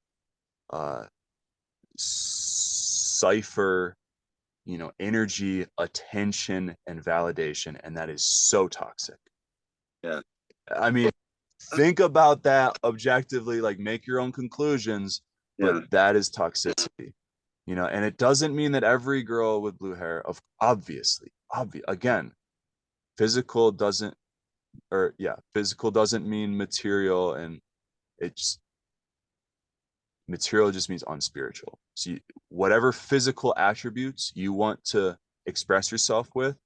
Cipher, energy, attention, and validation, and that is so toxic. I mean, think about that objectively, like make your own conclusions, but that is toxicity, and it doesn't mean that every girl with blue hair, obviously, again, physical doesn't mean material, and material just means unspiritual. So whatever physical attributes you want to express yourself with,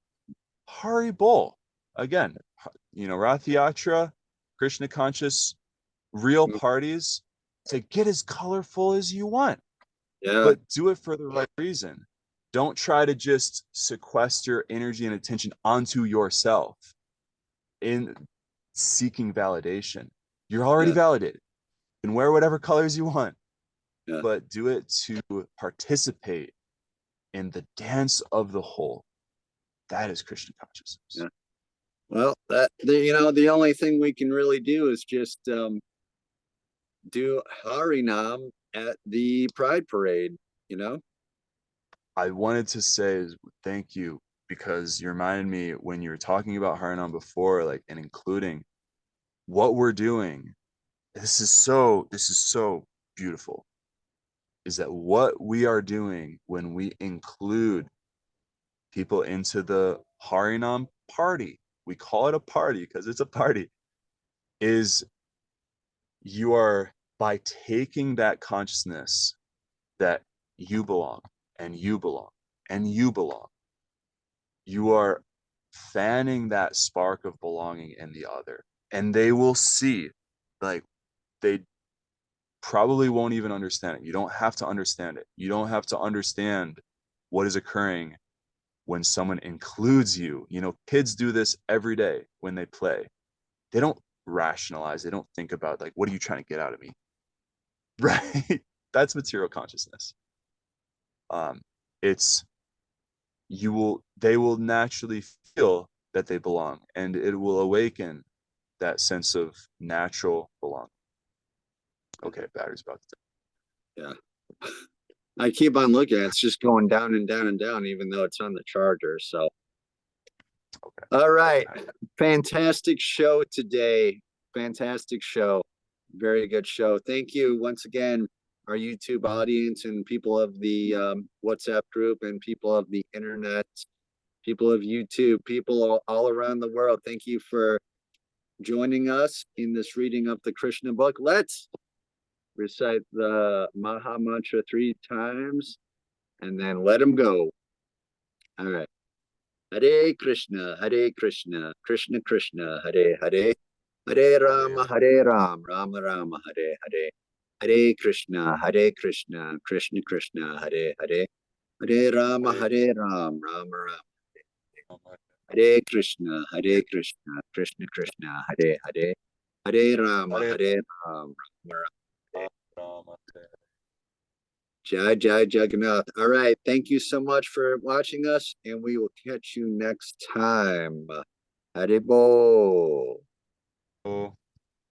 Hari Bol. Again, Rath Yatra, Krishna conscious, real parties, to get as colorful as you want. But do it for the right reason. Don't try to just sequester energy and attention onto yourself in seeking validation. You're already validated. You can wear whatever colors you want. But do it to participate in the dance of the whole. That is Krishna consciousness. Well, the only thing we can really do is just do Harinam at the Pride Parade. I wanted to say thank you, because you reminded me when you were talking about Harinam before, like, and including what we're doing. This is so beautiful. Is that what we are doing when we include people into the Harinam party? We call it a party because it's a party. Is you are, by taking that consciousness that you belong and you belong and you belong, you are fanning that spark of belonging in the other, and they will see, like, they probably won't even understand it. You don't have to understand it. You don't have to understand what is occurring when someone includes you. Kids do this every day when they play. They don't rationalize. They don't think about, like, what are you trying to get out of me? Right? That's material consciousness. They will naturally feel that they belong, and it will awaken that sense of natural belonging. Okay, battery's about to die. I keep on looking. It's just going down and down and down, even though it's on the charger. So, all right. Fantastic show today. Fantastic show. Very good show. Thank you once again, our YouTube audience and people of the WhatsApp group and people of the internet, people of YouTube, people all around the world. Thank you for joining us in this reading of the Krishna book. Let's recite the Maha Mantra 3 times and then let them go. All right. Hare Krishna, Krishna Krishna, Hare Hare, Hare Rama, Rama Rama, Hare Hare, Hare Krishna, Krishna Krishna, Hare Hare, Hare Rama, Rama Rama, Hare Krishna, Krishna Krishna, Hare Hare, Hare Rama, Hare Rama, Rama. Jai Jai Jagannath. All right. Thank you so much for watching us, and we will catch you next time. Hare Bo. Oh.